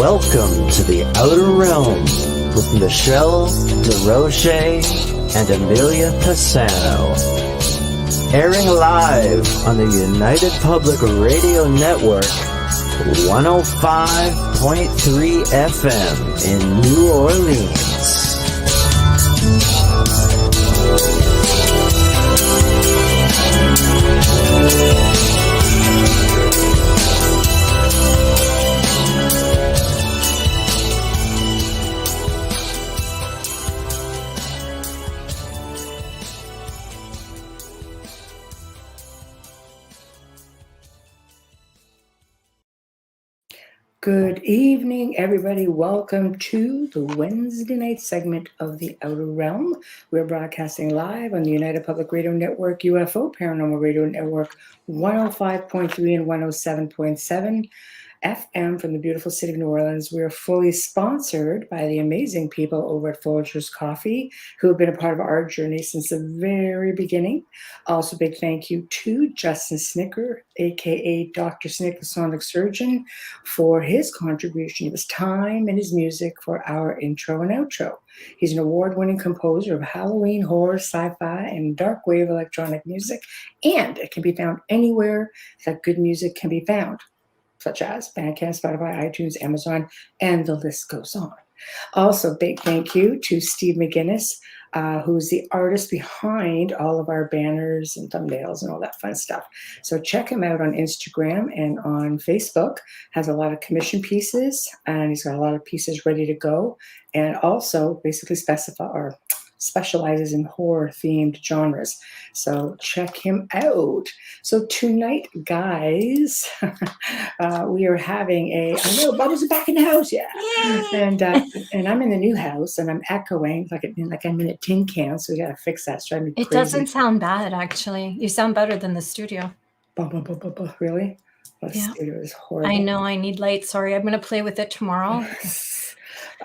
Welcome to the Outer Realm with Michelle DeRoche and Amelia Pisano. Airing live on the United Public Radio Network, 105.3 FM in New Orleans. Good evening, everybody. Welcome to the Wednesday night segment of the Outer Realm. We're broadcasting live on the United Public Radio Network, UFO Paranormal Radio Network, 105.3 and 107.7 FM from the beautiful city of New Orleans. We are fully sponsored by the amazing people over at Folgers Coffee, who have been a part of our journey since the very beginning. Also, big thank you to Justin Snicker, aka Dr. Snick, the Sonic Surgeon, for his contribution of his time and his music for our intro and outro. He's an award-winning composer of Halloween, horror, sci-fi, and dark wave electronic music, and it can be found anywhere that good music can be found, such as Bandcamp, Spotify, iTunes, Amazon, and the list goes on. Also, big thank you to Steve McGinnis, who's the artist behind all of our banners and thumbnails and all that fun stuff. So check him out on Instagram and on Facebook. Has a lot of commission pieces, and he's got a lot of pieces ready to go, and also basically specializes in horror-themed genres. So check him out. So tonight, guys, we are having I know Bubbles are back in the house, yeah. And I'm in the new house, and I'm echoing like I'm in a tin can. So we gotta fix that. It's driving me crazy. It doesn't sound bad, actually. You sound better than the studio. Really? The Yeah. studio is horrible. I know. I need light. Sorry, I'm gonna play with it tomorrow.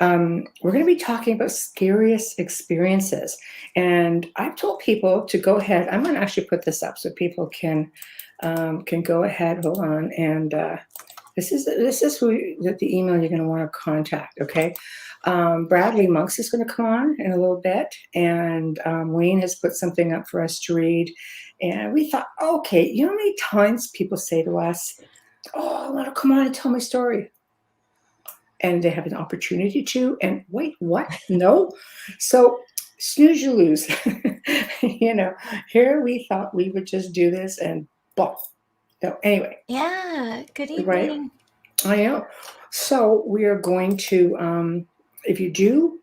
We're going to be talking about scariest experiences, and I've told people to go ahead. I'm going to actually put this up so people can go ahead. Hold on, and this is the email you're going to want to contact. Okay, Bradley Monks is going to come on in a little bit, and Wayne has put something up for us to read, and we thought, okay, you know how many times people say to us, "Oh, I want to come on and tell my story." And they have an opportunity to, and wait, what? No? So snooze, you lose. Here we thought we would just do this and boom. No, anyway. Yeah, good evening. Right? I know. So we are going to, if you do,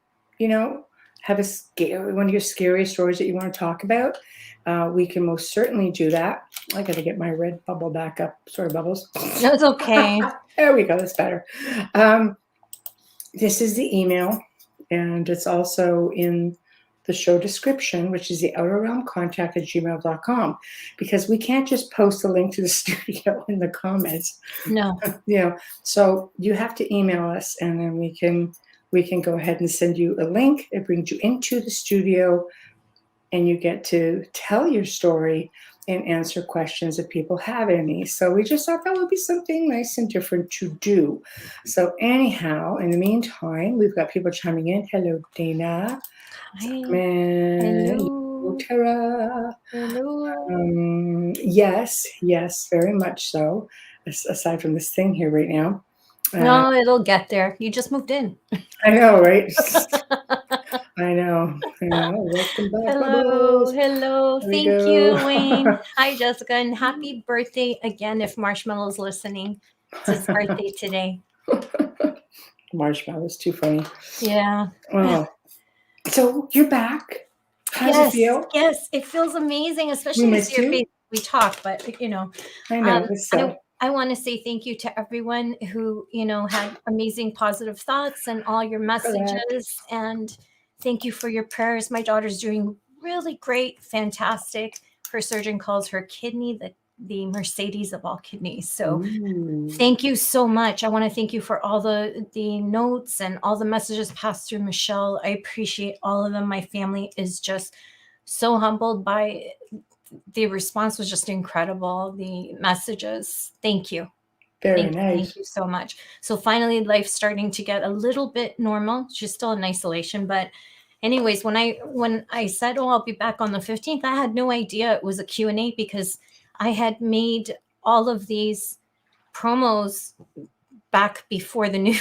have one of your scariest stories that you want to talk about, we can most certainly do that. I got to get my red bubble back up. Sorry, Bubbles. No, it's okay. There we go. That's better. This is the email, and it's also in the show description, which is the outerrealmcontact@gmail.com, because we can't just post a link to the studio in the comments. No. So you have to email us, and then we can go ahead and send you a link. It brings you into the studio, and you get to tell your story and answer questions if people have any. So we just thought that would be something nice and different to do. So anyhow, in the meantime, we've got people chiming in. Hello, Dana. Hi. Hello, Tara. Hello. Yes, very much so. Aside from this thing here right now. No, it'll get there. You just moved in. I know, right? I know. Welcome back. Hello. There Thank you, Wayne. Hi, Jessica, and happy birthday again if Marshmallow's listening. It's his birthday today. Marshmallow's too funny. Yeah. Oh. So you're back. How does it feel? Yes, it feels amazing, especially this year. We talk, but I know. I want to say thank you to everyone who, had amazing positive thoughts and all your messages. And thank you for your prayers. My daughter's doing really great, fantastic. Her surgeon calls her kidney the Mercedes of all kidneys. So thank you so much. I want to thank you for all the notes and all the messages passed through Michelle. I appreciate all of them. My family is just so humbled by the response was just incredible. The messages. Thank you. Very Thank nice. you so much. So finally, life's starting to get a little bit normal. She's still in isolation, but anyways, when I said, "Oh, I'll be back on the 15th," I had no idea it was a Q&A because I had made all of these promos back before the new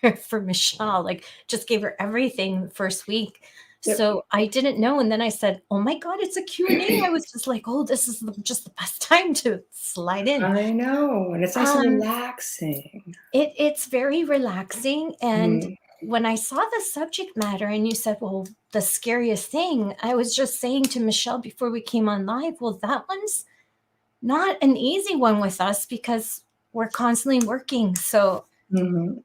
year for Michelle. Like, just gave her everything the first week. Yep. So I didn't know. And then I said, "Oh my God, it's a Q&A." I was just like, "Oh, this is just the best time to slide in." I know, and it's nice and relaxing. It's very relaxing. And Mm. when I saw the subject matter and you said, well, the scariest thing, I was just saying to Michelle before we came on live, well, that one's not an easy one with us because we're constantly working. So Mm-hmm.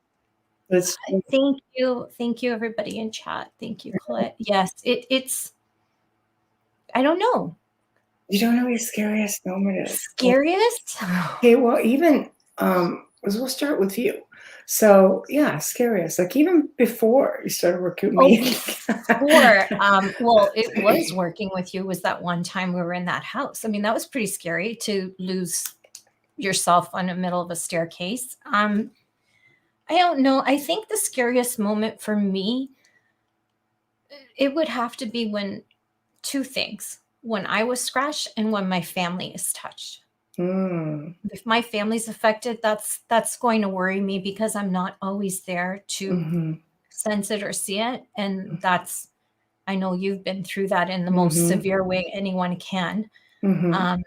thank you everybody in chat. Thank you, Colette. Yes, it's I don't know. You don't know what your scariest moment is. Scariest? Okay, well, even we'll start with you. So yeah, scariest. Like even before you started working with Oh, me. before, well, it was working with you was that one time we were in that house. I mean, that was pretty scary to lose yourself on the middle of a staircase. I don't know. I think the scariest moment for me, it would have to be when two things, when I was scratched and when my family is touched. Mm. If my family's affected, that's going to worry me because I'm not always there to Mm-hmm. sense it or see it. And that's, I know you've been through that in the most Mm-hmm. severe way anyone can. Mm-hmm.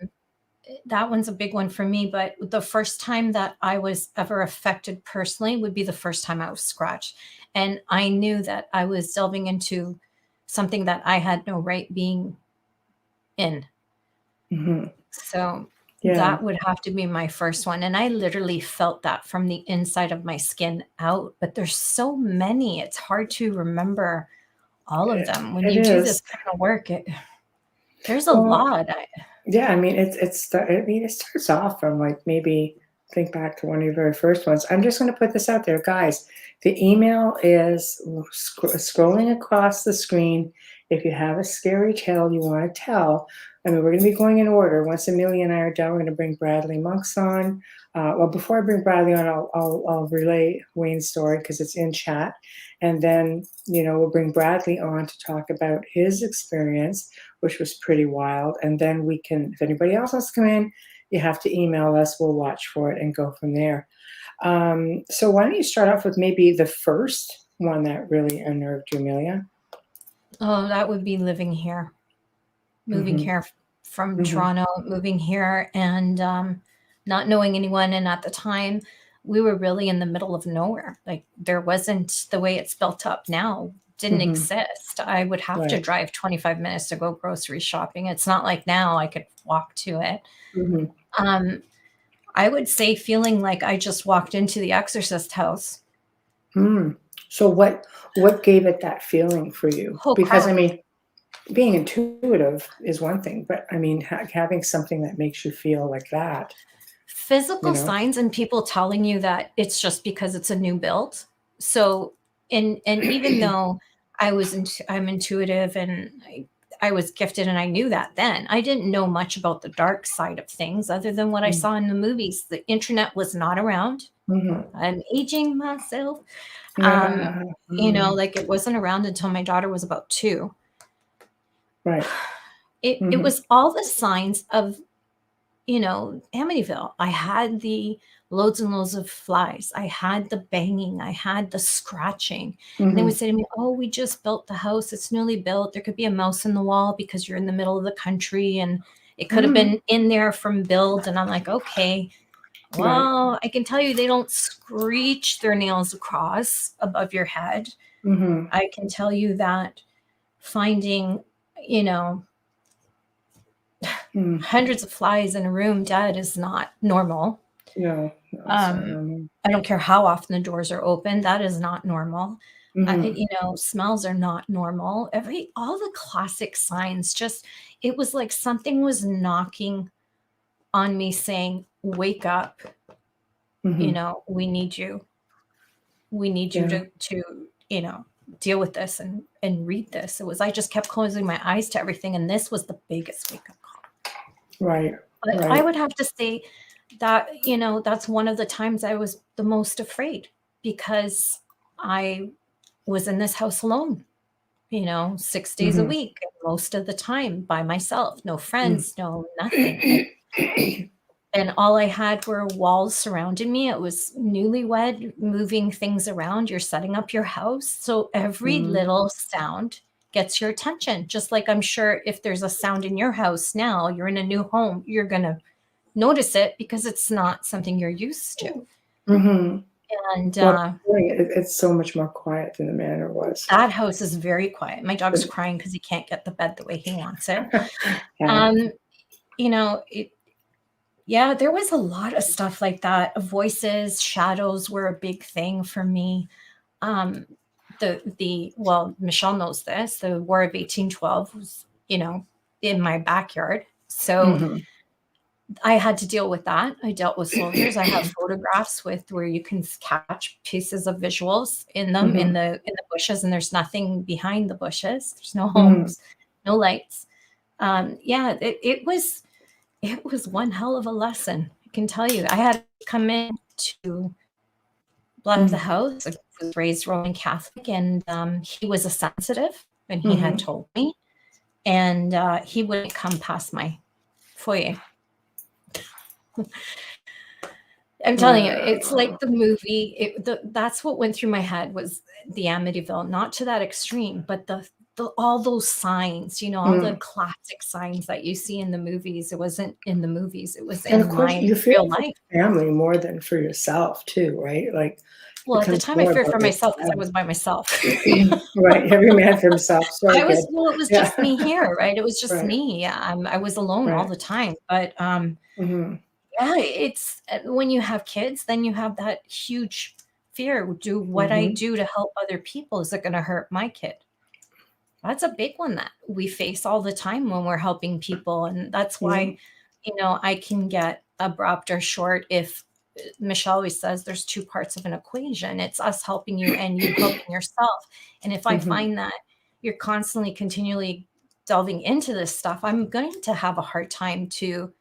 That one's a big one for me. But the first time that I was ever affected personally would be the first time I was scratched. And I knew that I was delving into something that I had no right being in. Mm-hmm. So Yeah. that would have to be my first one. And I literally felt that from the inside of my skin out. But there's so many, it's hard to remember all of them. When It you do is. this kind of work, there's a Well, lot. yeah, I mean, it starts off from like maybe think back to one of your very first ones. I'm just going to put this out there, guys. The email is scrolling across the screen. If you have a scary tale you want to tell, I mean, we're going to be going in order. Once Amelia and I are done, we're going to bring Bradley Monks on. Well, before I bring Bradley on, I'll relay Wayne's story because it's in chat, and then we'll bring Bradley on to talk about his experience, which was pretty wild. And then we can, if anybody else wants to come in, you have to email us. We'll watch for it and go from there. So why don't you start off with maybe the first one that really unnerved you, Amelia? Oh, that would be living here, moving Mm-hmm. here from Mm-hmm. Toronto, moving here and not knowing anyone. And at the time, we were really in the middle of nowhere. Like there wasn't the way it's built up now, didn't Mm-hmm. exist. I would have to Right. drive 25 minutes to go grocery shopping. It's not like now I could walk to it. Mm-hmm. I would say feeling like I just walked into the Exorcist house. So what gave it that feeling for you? Oh Because I crap. mean, being intuitive is one thing, but I mean, having something that makes you feel like that, Physical signs and people telling you that it's just because it's a new build. So, and even though I'm intuitive and I was gifted and I knew that then, I didn't know much about the dark side of things other than what I saw in the movies. The internet was not around. Mm-hmm. I'm aging myself. Yeah. Like it wasn't around until my daughter was about 2. Right. It Mm-hmm. was all the signs of Amityville. I had the loads and loads of flies. I had the banging. I had the scratching. And they Mm-hmm. would say to me, "Oh, we just built the house. It's newly built. There could be a mouse in the wall because you're in the middle of the country and it could have been in there from build." And I'm like, okay, Right. well, I can tell you they don't screech their nails across above your head. Mm-hmm. I can tell you that finding, you know, Mm. hundreds of flies in a room dead is not normal. No, it's not normal. I don't care how often the doors are open. That is not normal. Mm-hmm. Smells are not normal. All the classic signs, just, it was like something was knocking on me saying, wake up, Mm-hmm. we need you. We need you Yeah. to deal with this and read this. I just kept closing my eyes to everything. And this was the biggest wake up call. Right. But I Right. would have to say that, that's one of the times I was the most afraid, because I was in this house alone, 6 days a Mm-hmm. week, most of the time by myself, no Mm-hmm. friends, no nothing. And all I had were walls surrounding me. It was newlywed, moving things around. You're setting up your house. So every little sound gets your attention. Just like I'm sure if there's a sound in your house now, you're in a new home, you're going to notice it because it's not something you're used to. Mm-hmm. And Well, it's so much more quiet than the manor was. that house is very quiet. My dog's crying because he can't get the bed the way he wants it. Yeah. Yeah, there was a lot of stuff like that. Voices, shadows were a big thing for me. Well, Michelle knows this. The War of 1812 was, in my backyard. So Mm-hmm. I had to deal with that. I dealt with soldiers. I have photographs with where you can catch pieces of visuals in them in the bushes, and there's nothing behind the bushes. There's no homes, no lights. Yeah, it was one hell of a lesson. I can tell you. I had to come in to bless the house. I was raised Roman Catholic, and he was a sensitive, and he had told me, and he wouldn't come past my foyer. I'm telling you, it's like the movie. That's what went through my head was the Amityville, not to that extreme, but all those signs, all the classic signs that you see in the movies. It wasn't in the movies; it was And of in course, my you fear real for life. family more than for yourself, too, right? Like, Well, at the time, I feared for myself because I was by myself. Right, every man for himself. Sorry, kid. It was just me here, right? It was just me. I was alone all Right. the time. But yeah, it's when you have kids, then you have that huge fear. Do what I do to help other people, is it going to hurt my kid? That's a big one that we face all the time when we're helping people. And that's why, I can get abrupt or short if Michelle always says there's two parts of an equation. It's us helping you and you helping yourself. And if I find that you're constantly, continually delving into this stuff, I'm going to have a hard time to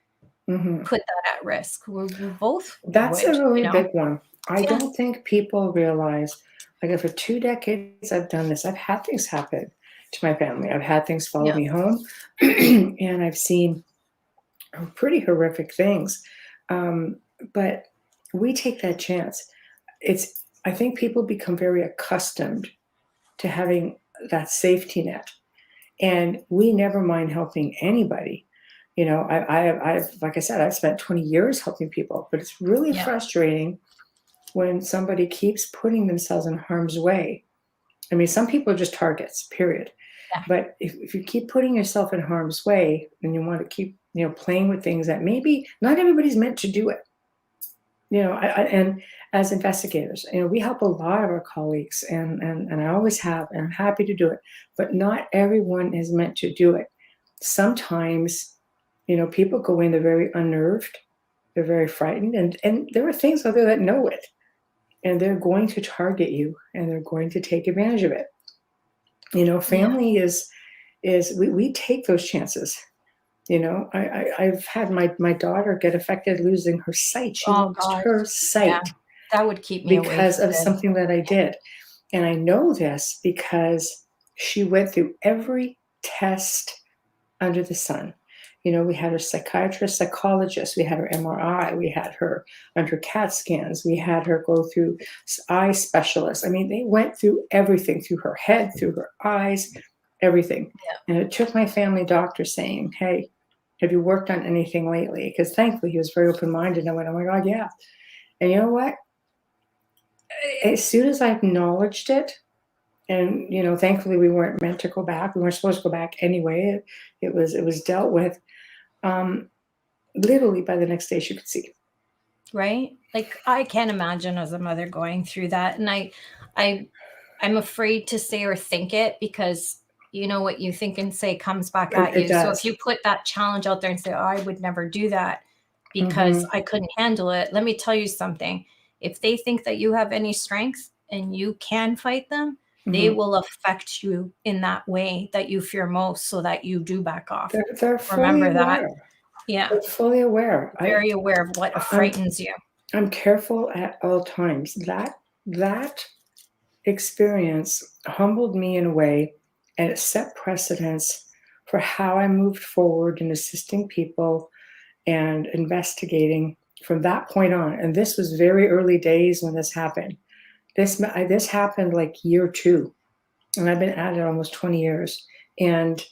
put that at risk. We both That's would, a really big one. I Yeah. don't think people realize, like, for 2 decades I've done this, I've had things happen to my family. I've had things follow me home, and I've seen pretty horrific things. But we take that chance. I think people become very accustomed to having that safety net, and we never mind helping anybody. I've like I said, I've spent 20 years helping people, but it's really frustrating when somebody keeps putting themselves in harm's way. I mean, some people are just targets, period. Yeah. But if you keep putting yourself in harm's way and you want to keep, playing with things that maybe not everybody's meant to do it, and as investigators, we help a lot of our colleagues, and I always have, and I'm happy to do it, but not everyone is meant to do it. Sometimes, people go in, they're very unnerved, they're very frightened, and there are things out there that know it, and they're going to target you, and they're going to take advantage of it. Family is we take those chances. I've had my daughter get affected, losing her sight. She lost her sight. Yeah. That would keep me away because from of it. something that I did. And I know this because she went through every test under the sun. We had her psychiatrist, psychologist, we had her MRI, we had her under CAT scans, we had her go through eye specialists. I mean, they went through everything, through her head, through her eyes, everything. And it took my family doctor saying, "Hey, have you worked on anything lately?" Because thankfully he was very open-minded. I went, "Oh my God, yeah." And you know what? As soon as I acknowledged it, and thankfully we weren't meant to go back. We weren't supposed to go back anyway. It was dealt with. Literally by the next day she could see. Right? Like, I can't imagine as a mother going through that. And I'm afraid to say or think it, because what you think and say comes back at you. So if you put that challenge out there and say, "Oh, I would never do that because I couldn't handle it," let me tell you something. If they think that you have any strength and you can fight them, they will affect you in that way that you fear most, so that you do back off. They're Remember fully that. aware. Yeah. but fully aware. Very aware of what frightens you. I'm careful at all times. That experience humbled me in a way, and it set precedence for how I moved forward in assisting people and investigating from that point on. And this was very early days when this happened. This happened like year 2, and I've been at it almost 20 years, and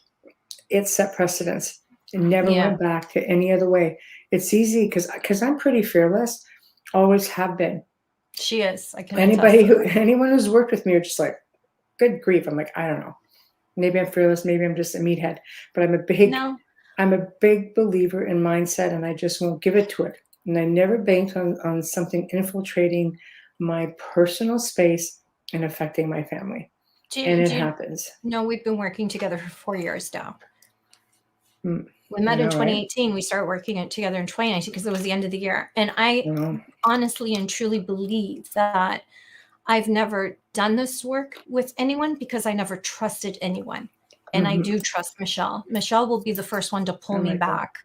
it set precedence. It never Yeah. went back to any other way. It's easy because I'm pretty fearless, always have been. She is. I can attest to that. Anyone who's worked with me are just like, good grief. I'm like, I don't know. Maybe I'm fearless. Maybe I'm just a meathead. But No. I'm a big believer in mindset, and I just won't give it to it. And I never banked on something infiltrating my personal space and affecting my family. And it happens. No, we've been working together for 4 years now. Mm, We met I in know, right? 2018. We started working it together in 2019 because it was the end of the year. And I honestly and truly believe that I've never done this work with anyone because I never trusted anyone. And I do trust Michelle. Michelle will be the first one to pull me back.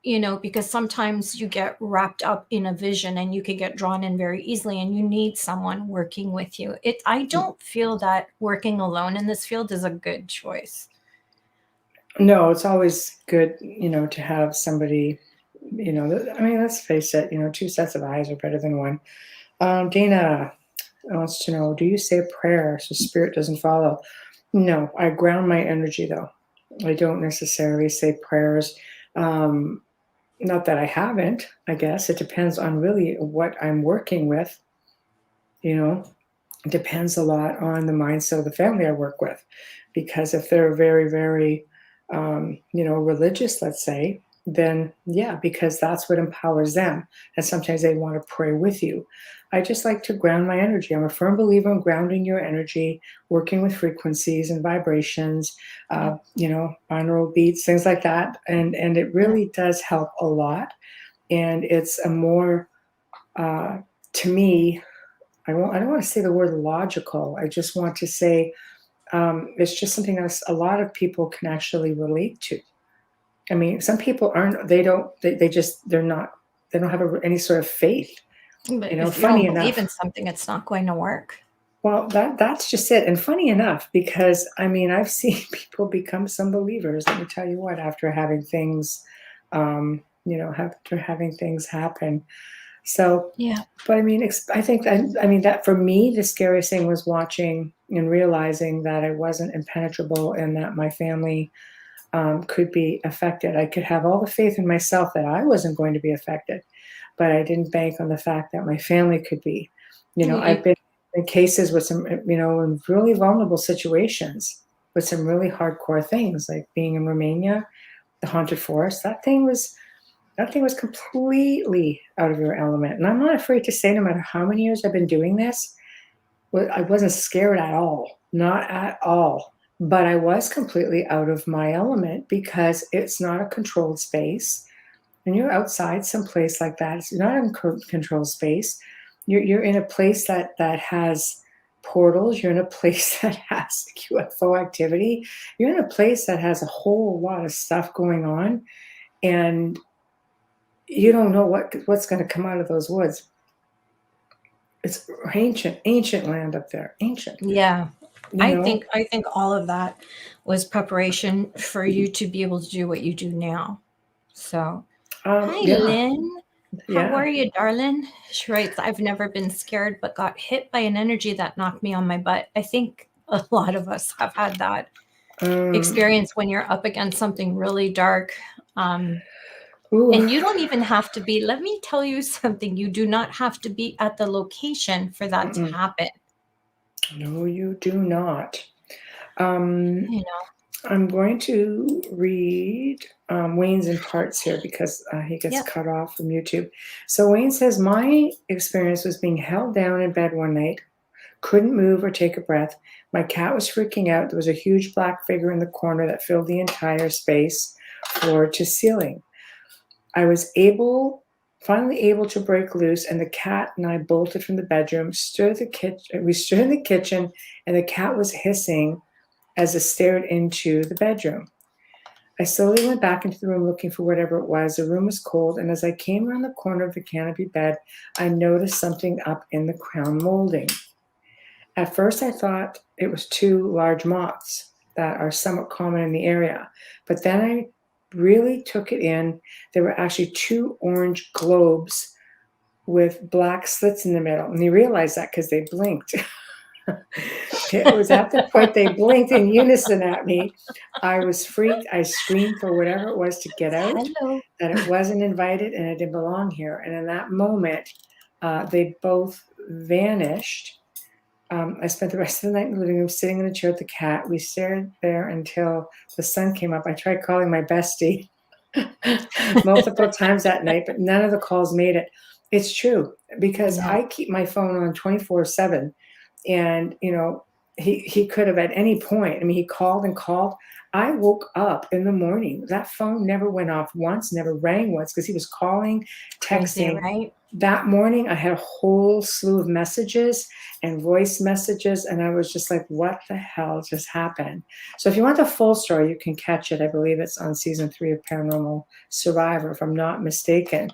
You know, because sometimes you get wrapped up in a vision and you can get drawn in very easily, and you need someone working with you. I don't feel that working alone in this field is a good choice. No, it's always good, to have somebody, I mean, let's face it, 2 sets of eyes are better than one. Dana wants to know, do you say a prayer so spirit doesn't follow? No, I ground my energy though. I don't necessarily say prayers. Not that I haven't, I guess. It depends on really what I'm working with. It depends a lot on the mindset of the family I work with. Because if they're very, very, religious, let's say, then yeah, because that's what empowers them. And sometimes they want to pray with you. I just like to ground my energy. I'm a firm believer in grounding your energy, working with frequencies and vibrations, binaural beats, things like that. And it really does help a lot. And it's a more, to me, I don't want to say the word logical. I just want to say it's just something that a lot of people can actually relate to. I mean, some people aren't. They don't have any sort of faith. But if you Funny don't believe enough. in something, it's not going to work. Well, that's just it. And funny enough, because I mean, I've seen people become some believers. Let me tell you what, after having things, after having things happen. So, Yeah. but I mean, I think that for me, the scariest thing was watching and realizing that I wasn't impenetrable and that my family could be affected. I could have all the faith in myself that I wasn't going to be affected, but I didn't bank on the fact that my family could be. I've been in cases with some, in really vulnerable situations with some really hardcore things, like being in Romania, the haunted forest. That thing was completely out of your element. And I'm not afraid to say, no matter how many years I've been doing this, I wasn't scared at all, not at all. But I was completely out of my element because it's not a controlled space. When you're outside someplace like that, it's not a controlled space. You're in a place that has portals. You're in a place that has UFO activity. You're in a place that has a whole lot of stuff going on, and you don't know what's going to come out of those woods. It's ancient land up there. Ancient. Yeah. I think all of that was preparation for you to be able to do what you do now. So, hi, yeah. Lynn. Yeah. How are you, darling? She writes, I've never been scared, but got hit by an energy that knocked me on my butt. I think a lot of us have had that experience when you're up against something really dark. And you don't even have to be, let me tell you something, you do not have to be at the location for that to happen. No, you do not. I'm going to read Wayne's in parts here because he gets cut off from YouTube. So Wayne says, my experience was being held down in bed one night, couldn't move or take a breath. My cat was freaking out. There was a huge black figure in the corner that filled the entire space, floor to ceiling. I was finally able to break loose, and the cat and I bolted from the bedroom, we stood in the kitchen, and the cat was hissing as it stared into the bedroom. I slowly went back into the room looking for whatever it was. The room was cold, and as I came around the corner of the canopy bed, I noticed something up in the crown molding. At first, I thought it was two large moths that are somewhat common in the area, but then I really took it in. There were actually two orange globes with black slits in the middle, and you realize that because they blinked. It was at the point they blinked in unison at me. I was freaked. I screamed for whatever it was to get out, Hello. that it wasn't invited and it didn't belong here. And in that moment, they both vanished. I spent the rest of the night in the living room sitting in a chair with the cat. We stared there until the sun came up. I tried calling my bestie multiple times that night, but none of the calls made it. It's true because Yeah. I keep my phone on 24/7, and he could have at any point. I mean, he called and called. I woke up in the morning. That phone never went off once, never rang once because he was calling, Crazy, texting. right? That morning, I had a whole slew of messages and voice messages, and I was just like, what the hell just happened? So if you want the full story, you can catch it. I believe it's on season 3 of Paranormal Survivor, if I'm not mistaken.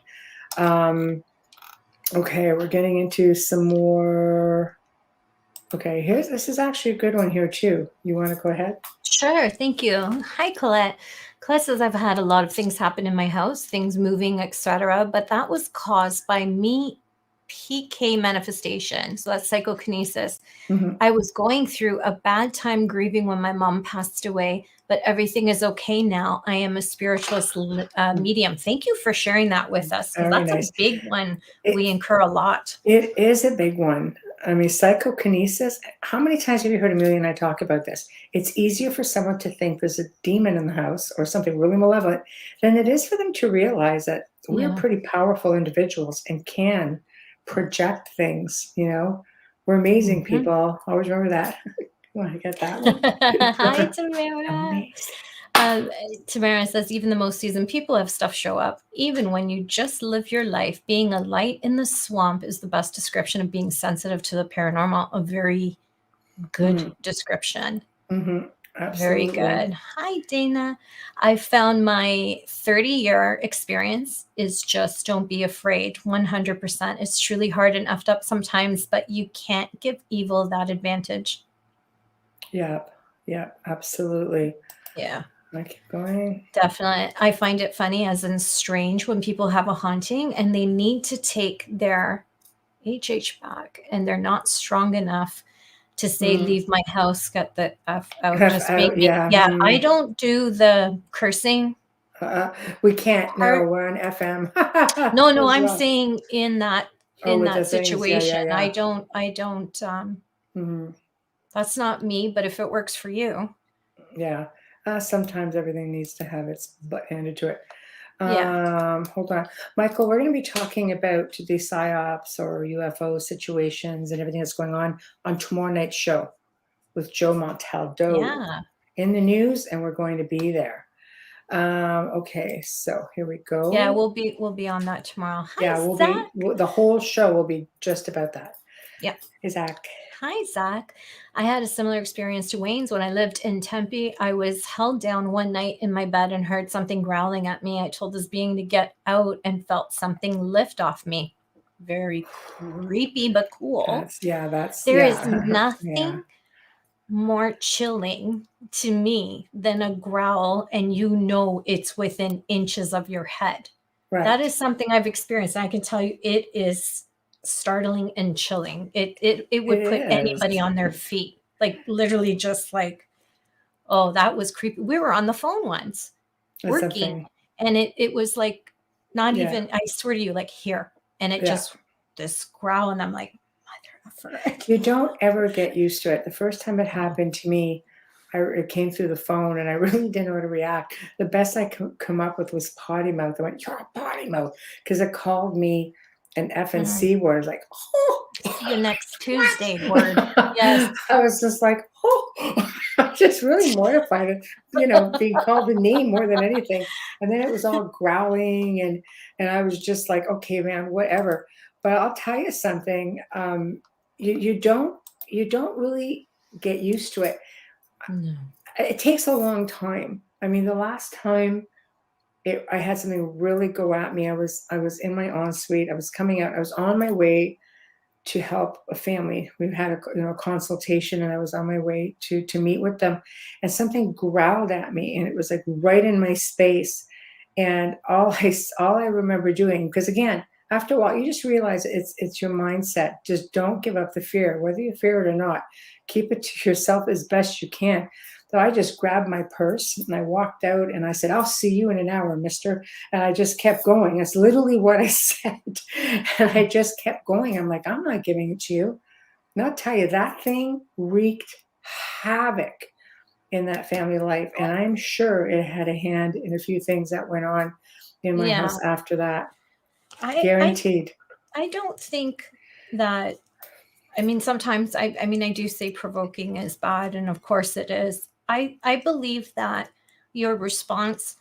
Okay, we're getting into some more. Okay, this is actually a good one here too. You want to go ahead? Sure, thank you. Hi, Colette. Colette says I've had a lot of things happen in my house, things moving, etc., but that was caused by me PK manifestation. So that's psychokinesis. Mm-hmm. I was going through a bad time grieving when my mom passed away, but everything is okay now. I am a spiritualist medium. Thank you for sharing that with us, because Very that's nice. a big one. It- We incur a lot. It is a big one. I mean, psychokinesis. How many times have you heard Amelia and I talk about this? It's easier for someone to think there's a demon in the house or something really malevolent than it is for them to realize that we're Yeah. pretty powerful individuals and can project things. We're amazing Mhm. people. Always remember that. You want to get that one? Hi, Tamara. Amazing. Tamara says, even the most seasoned people have stuff show up. Even when you just live your life, being a light in the swamp is the best description of being sensitive to the paranormal. A very good description. Mm-hmm. Very Absolutely. good. Hi, Dana. I found my 30-year experience is just don't be afraid. 100%. It's truly hard and effed up sometimes, but you can't give evil that advantage. Yeah, absolutely. Yeah. I keep going. Definitely. I find it funny, as in strange, when people have a haunting and they need to take their HH back and they're not strong enough to say, leave my house, get the F out, just make me. Yeah, I don't do the cursing. We can't. No, part. we're on FM. No, as I'm well. saying in that With the things. Yeah, situation. yeah. I don't Mhm. that's not me, but if it works for you. Yeah. Sometimes everything needs to have its butt handed to it. Yeah. Hold on. Michael, we're going to be talking about the PSYOPs or UFO situations and everything that's going on tomorrow night's show with Joe Montaldo Yeah. in the news, and we're going to be there. Okay, so here we go. Yeah, we'll be on that tomorrow. Hi, Yeah, Zach. the whole show will be just about that. Yeah. Hey, Zach. Hi, Zach. I had a similar experience to Wayne's when I lived in Tempe. I was held down one night in my bed and heard something growling at me. I told this being to get out and felt something lift off me. Very creepy, but cool. There is nothing more chilling to me than a growl and it's within inches of your head. Right. That is something I've experienced. I can tell you it is startling and chilling. It would put anybody on their feet. Like literally just like, oh, that was creepy. We were on the phone once working and it was like not even, I swear to you, like here. And it just this growl and I'm like, you don't ever get used to it. The first time it happened to me, it came through the phone and I really didn't know how to react. The best I could come up with was potty mouth. I went, you're a potty mouth. Because it called me an F and C word, like, oh. See you next Tuesday word. Yes. I was just like, oh. I'm just really mortified, being called a name more than anything. And then it was all growling and I was just like, okay, man, whatever. But I'll tell you something. You don't really get used to it. No. It takes a long time. I mean, the last time I had something really go at me, I was in my ensuite. I was coming out. I was on my way to help a family. We had a consultation, and I was on my way to meet with them, and something growled at me, and it was like right in my space. And all I remember doing, because again, after a while, you just realize it's your mindset. Just don't give up the fear, whether you fear it or not. Keep it to yourself as best you can. So I just grabbed my purse and I walked out and I said, "I'll see you in an hour, mister." And I just kept going. That's literally what I said. And I just kept going. I'm like, "I'm not giving it to you." And I'll tell you, that thing wreaked havoc in that family life. And I'm sure it had a hand in a few things that went on in my Yeah. house after that. I Guaranteed. I don't think that, I mean, sometimes I mean, I do say provoking is bad, and of course it is. I believe that your response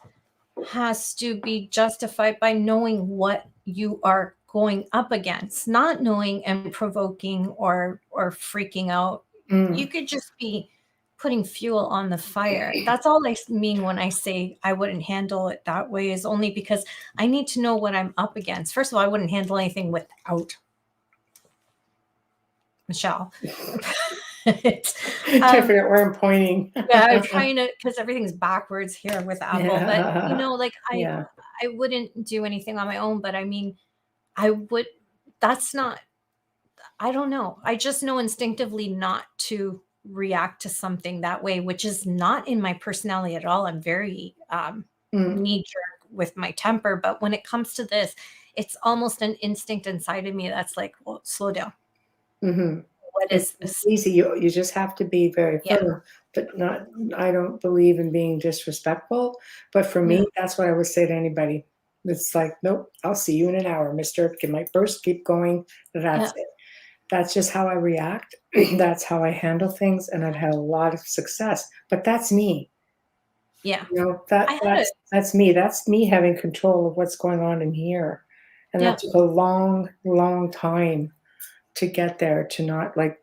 has to be justified by knowing what you are going up against, not knowing and provoking or freaking out. You Mm. could just be putting fuel on the fire. That's all I mean when I say I wouldn't handle it that way, is only because I need to know what I'm up against. First of all, I wouldn't handle anything without Michelle. It's, I forget where I'm pointing. yeah, I'm trying to, because everything's backwards here with Apple. But like Yeah. I wouldn't do anything on my own. But I mean, I would. That's not. I don't know. I just know instinctively not to react to something that way, which is not in my personality at all. I'm very Mm. knee jerk with my temper. But when it comes to this, it's almost an instinct inside of me that's like, well, slow down. Hmm. What It's is this? easy. You just have to be very Yeah. firm, but not. I don't believe in being disrespectful. But for No. me, that's what I would say to anybody. It's like, nope, I'll see you in an hour, mister. Get my purse, keep going. That's Yeah. it. That's just how I react. That's how I handle things, and I've had a lot of success. But that's me. Yeah. You know, I had a that's me. That's me having control of what's going on in here. And yeah. that took a long, long time to get there, to not like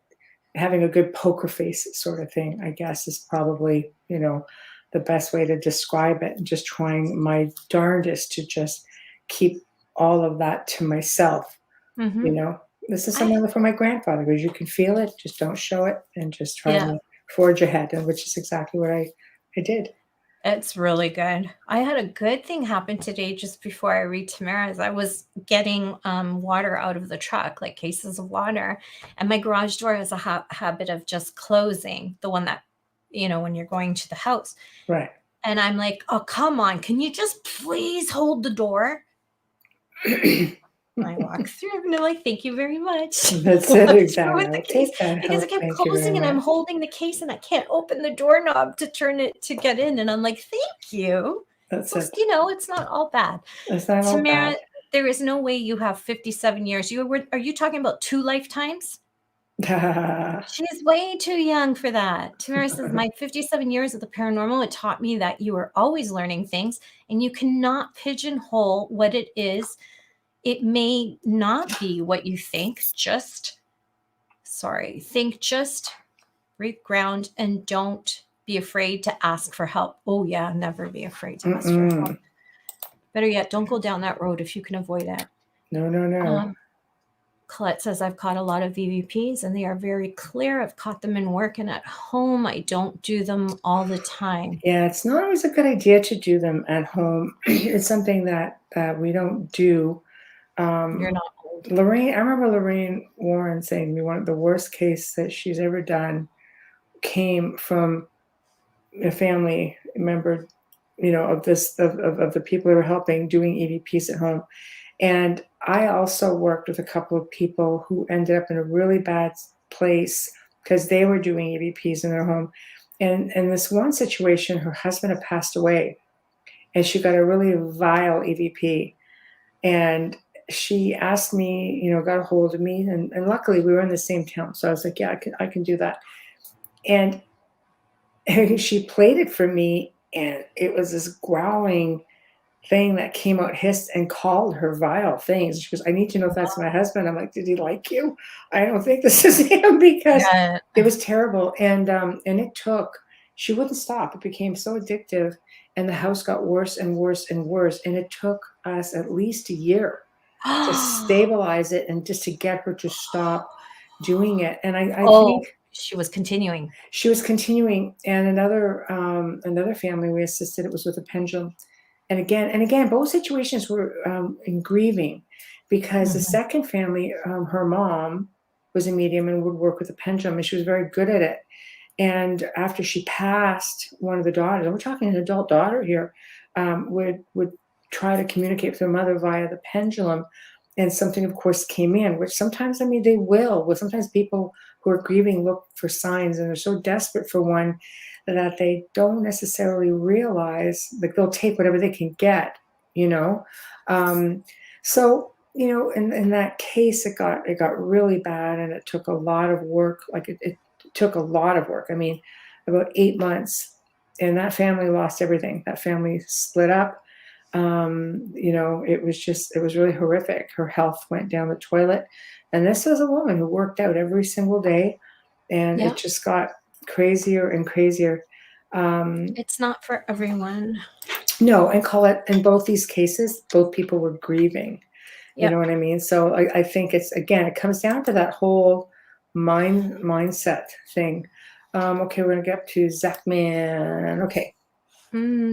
having a good poker face sort of thing, I guess is probably, the best way to describe it. And just trying my darndest to just keep all of that to myself, you Hmm. know. This is I something from my grandfather, because you can feel it, just don't show it, and just try yeah. to forge ahead, and which is exactly what I did. It's really good. I had a good thing happen today just before I read Tamara's. I was getting water out of the truck, like cases of water, and my garage door has a habit of just closing, the one that, when you're going to the house. Right. And I'm like, oh, come on. Can you just please hold the door? I walk through and I'm like, thank you very much. That's it, Walk through exactly. with I'll the case take that because help. it kept Thank you very closing and I'm much. holding the case and I can't open the doorknob to turn it to get in. And I'm like, thank you. That's So, it. it's not all bad. It's not all Tamara, bad. there is no way you have 57 years. Are you talking about 2 lifetimes? She's way too young for that. Tamara says, my 57 years of the paranormal, it taught me that you are always learning things and you cannot pigeonhole what it is. It may not be what you think. Think just breathe, ground, and don't be afraid to ask for help. Oh yeah, never be afraid to ask for help. Mm-mm. Better yet, don't go down that road if you can avoid it. No, no, no. Colette says, I've caught a lot of EVPs and they are very clear. I've caught them in work and at home. I don't do them all the time. Yeah, it's not always a good idea to do them at home. It's something that we don't do. You're Um, not old. I remember Lorraine Warren saying to me one of the worst case that she's ever done came from a family member, of this of the people that are helping doing EVPs at home. And I also worked with a couple of people who ended up in a really bad place because they were doing EVPs in their home. And in this one situation, her husband had passed away, and she got a really vile EVP. And she asked me, got a hold of me, and luckily we were in the same town. So I was like, yeah, I can do that. And she played it for me, and it was this growling thing that came out, hissed, and called her vile things. She goes, I need to know if that's my husband. I'm like, did he like you? I don't think this is him, because Yeah. it was terrible. And it took she wouldn't stop. It became so addictive, and the house got worse and worse and worse. And it took us at least a year to stabilize it and just to get her to stop doing it. And I think she was continuing. She was continuing. And another family we assisted, it was with a pendulum. And again, both situations were in grieving, because the second family, her mom was a medium and would work with a pendulum, and she was very good at it. And after she passed, one of the daughters, and we're talking an adult daughter here, would try to communicate with her mother via the pendulum. And something, of course, came in, which sometimes, I mean, they will. Well, sometimes people who are grieving look for signs, and they're so desperate for one that they don't necessarily realize, like, they'll take whatever they can get, you know? So, you know, in that case, it got really bad, and it took a lot of work. Like, it took a lot of work. I mean, about 8 months, and that family lost everything. That family split up. You know, it was really horrific. Her health went down the toilet. And this was a woman who worked out every single day, and it just got crazier and crazier. It's not for everyone. No, and in both these cases, both people were grieving. You know what I mean? So I think it comes down to that whole mindset thing. Okay, we're gonna get up to Zachman. Okay.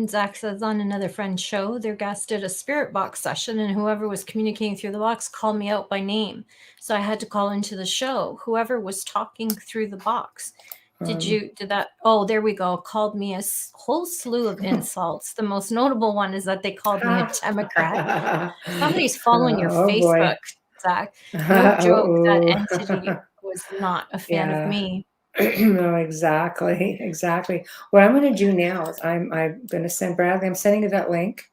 Zach says, on another friend's show, their guest did a spirit box session, and whoever was communicating through the box called me out by name. So I had to call into the show. Whoever was talking through the box. Did that? Oh, there we go. Called me a whole slew of insults. The most notable one is that they called me a Democrat. Somebody's following your Facebook, Zach. No joke. That entity was not a fan of me. No, exactly. What I'm going to do now is I'm going to send Bradley. I'm sending you that link,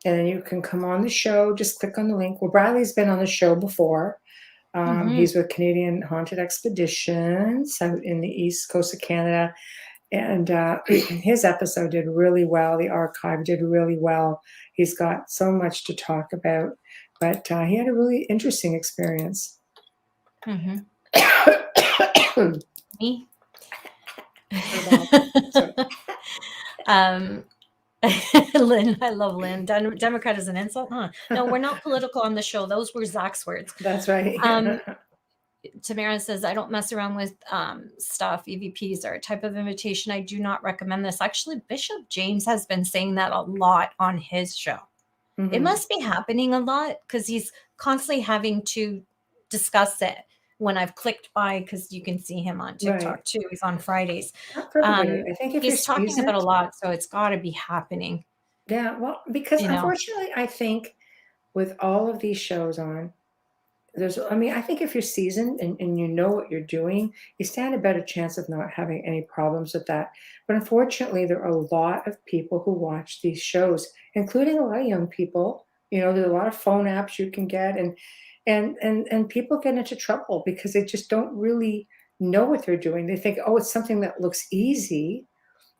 and then you can come on the show. Just click on the link. Well, Bradley's been on the show before. He's with Canadian Haunted Expeditions out in the east coast of Canada, and his episode did really well. The archive did really well. He's got so much to talk about, but he had a really interesting experience. Me? Lynn, I love Lynn. Democrat is an insult, huh? No, we're not political on the show. Those were Zach's words. That's right. Tamara says, I don't mess around with stuff. EVPs are a type of invitation. I do not recommend this. Actually, Bishop James has been saying that a lot on his show. It must be happening a lot because he's constantly having to discuss it when I've clicked by, because you can see him on TikTok too. He's on Fridays. I think if he's talking about a lot, so it's got to be happening. Yeah, well, because unfortunately, I think with all of these shows on, I think if you're seasoned and you know what you're doing, you stand a better chance of not having any problems with that. But unfortunately, there are a lot of people who watch these shows, including a lot of young people. You know, there's a lot of phone apps you can get, and people get into trouble because they just don't really know what they're doing. They think, oh, it's something that looks easy,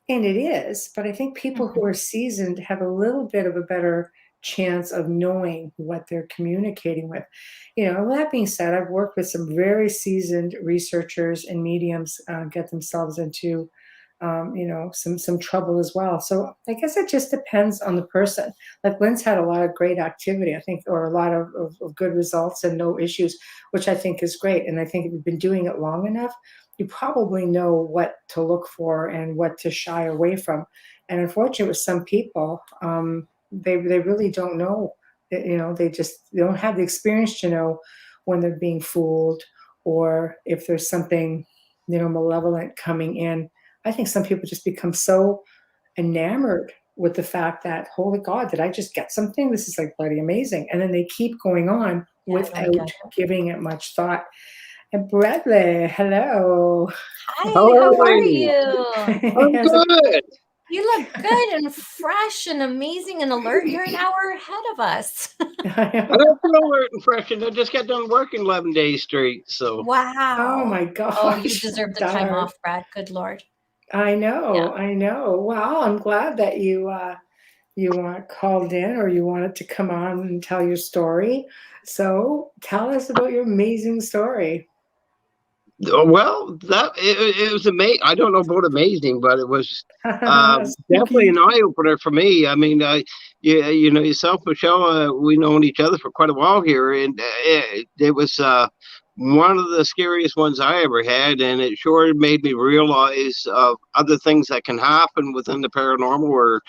and it is. But I think people who are seasoned have a little bit of a better chance of knowing what they're communicating with. You know, with that being said, I've worked with some very seasoned researchers and mediums get themselves into some trouble as well. So I guess it just depends on the person. Like Lynn's had a lot of great activity, I think, or a lot of good results and no issues, which I think is great. And I think if you've been doing it long enough, you probably know what to look for and what to shy away from. And unfortunately, with some people, they really don't know. You know, they don't have the experience to know when they're being fooled or if there's something, malevolent coming in. I think some people just become so enamored with the fact that, holy God, did I just get something? This is like bloody amazing. And then they keep going on without giving it much thought. And Bradley, hello. Hi, how are you? I'm good. You look good and fresh and amazing and alert. You're an hour ahead of us. I don't feel alert and fresh, and I just got done working 11 days straight. So wow. Oh my gosh. Oh, you deserve the time off, Brad. Good Lord. I know. Wow, I'm glad that you called in, or you wanted to come on and tell your story. So tell us about your amazing story. Well, it was amazing. I don't know about amazing, but it was definitely Spooky. an eye opener for me. I mean, you know, yourself, Michelle, we known each other for quite a while here, and it was one of the scariest ones I ever had, and it sure made me realize of other things that can happen within the paranormal or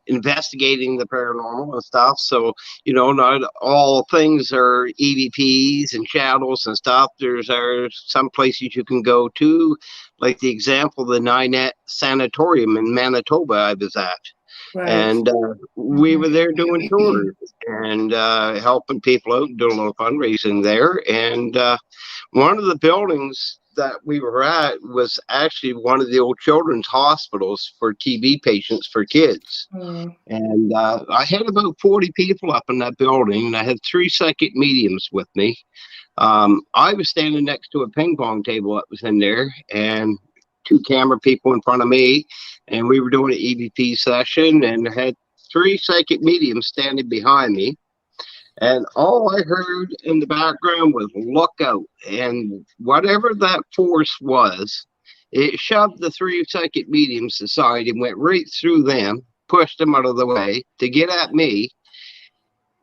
investigating the paranormal and stuff. So, you know, not all things are EVPs and shadows and stuff. Are some places you can go to, like the example, the Ninette Sanatorium in Manitoba I was at. Right. And we were there doing tours and helping people out, doing a little fundraising there. And one of the buildings that we were at was actually one of the old children's hospitals for TB patients for kids. Mm. And I had about 40 people up in that building, and I had 3 psychic mediums with me. I was standing next to a ping pong table that was in there, and 2 camera people in front of me, and we were doing an EVP session, and I had 3 psychic mediums standing behind me. And all I heard in the background was "look out," and whatever that force was, it shoved the 3 psychic mediums aside and went right through them, pushed them out of the way to get at me.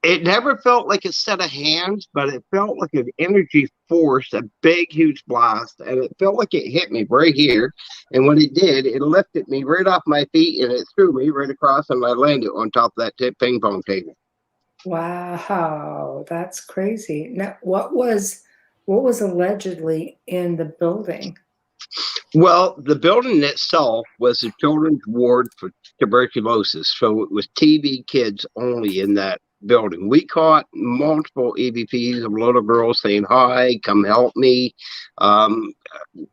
It never felt like a set of hands, but it felt like an energy force, a big, huge blast, and it felt like it hit me right here. And when it did, it lifted me right off my feet and it threw me right across, and I landed on top of that ping pong table. Wow, that's crazy. Now, what was allegedly in the building? Well, the building itself was a children's ward for tuberculosis, so it was TB kids only in that building. We caught multiple EVPs of little girls saying, "Hi, come help me. Um,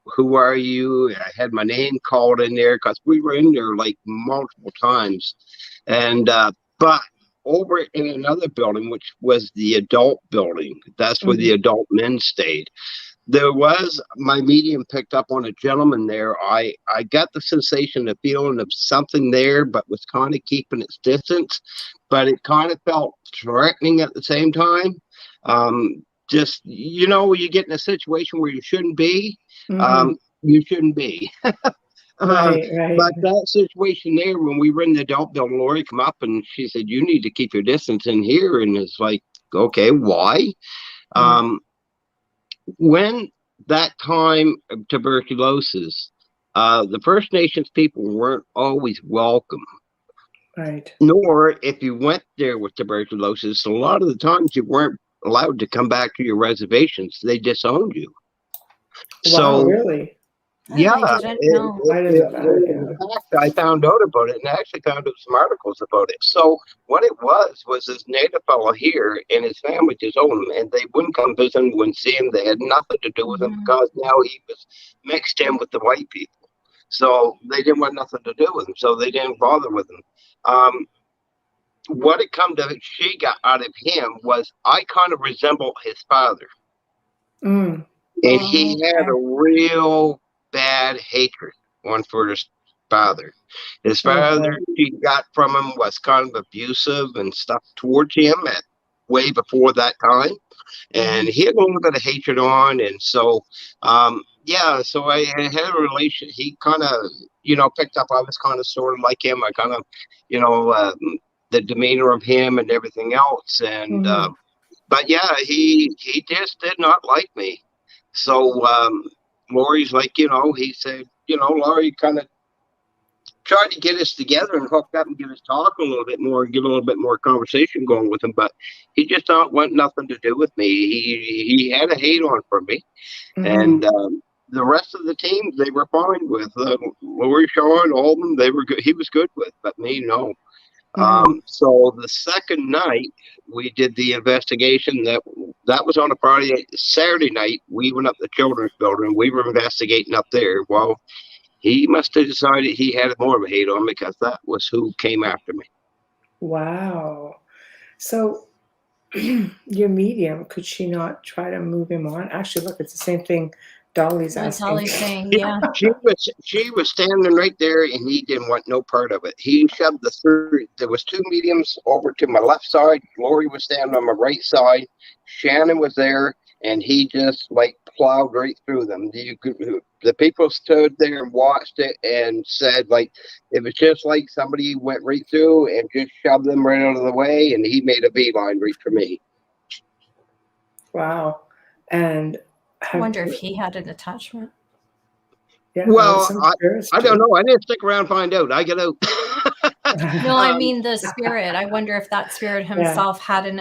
who are you?" I had my name called in there because we were in there like multiple times. And but over in another building, which was the adult building, that's where the adult men stayed. There was, my medium picked up on a gentleman there. I got the sensation, the feeling of something there, but was kind of keeping its distance. But it kind of felt threatening at the same time. Just, you know, you get in a situation where you shouldn't be. You shouldn't be. Right, right. But that situation there, when we were in the adult building, Lori come up and she said, "You need to keep your distance in here." And it's like, okay, why? When that time of tuberculosis, the First Nations people weren't always welcome. Right. Nor if you went there with tuberculosis, a lot of the times you weren't allowed to come back to your reservations. They disowned you. Wow, So really? yeah, I didn't know. I didn't know that. in fact, I found out about it, and I actually found out some articles about it. So what it was this native fellow here and his family disowned him, and they wouldn't come visit him, wouldn't see him. They had nothing to do with him because now he was mixed in with the white people. So they didn't want nothing to do with him, so they didn't bother with him. What it come to she got out of him was I kind of resemble his father. And he had a real bad hatred for his father. His father, she got from him, was kind of abusive and stuff towards him at way before that time. And he had a little bit of hatred on. And so, yeah, so I had a relation. He kind of, you know, picked up. I was kind of sort of like him. I kind of, you know, the demeanor of him and everything else. And, but yeah, he just did not like me. So Lori's like, you know, he said, you know, Laurie kind of tried to get us together and hook up and get us talking a little bit more and get a little bit more conversation going with him. But he just don't want nothing to do with me. He had a hate on for me. And the rest of the team, they were fine with. Lori, Sean, Alden, they were good. He was good with, but me, no. So the second night we did the investigation. That was on a Friday. Saturday night we went up the children's building. We were investigating up there. Well, he must have decided he had more of a hate on me because that was who came after me. Wow. So your medium, could she not try to move him on? Actually, look, it's the same thing Dolly's asking. Dolly's saying, yeah. She was standing right there, and he didn't want no part of it. He shoved the three. There was 2 mediums over to my left side. Lori was standing on my right side. Shannon was there, and he just like plowed right through them. The people stood there and watched it and said like it was just like somebody went right through and just shoved them right out of the way, and he made a beeline right for me. Wow. And I wonder if he had an attachment. Yeah, well, I don't know. I didn't stick around and find out. I got out. No, I mean the spirit. I wonder if that spirit himself had an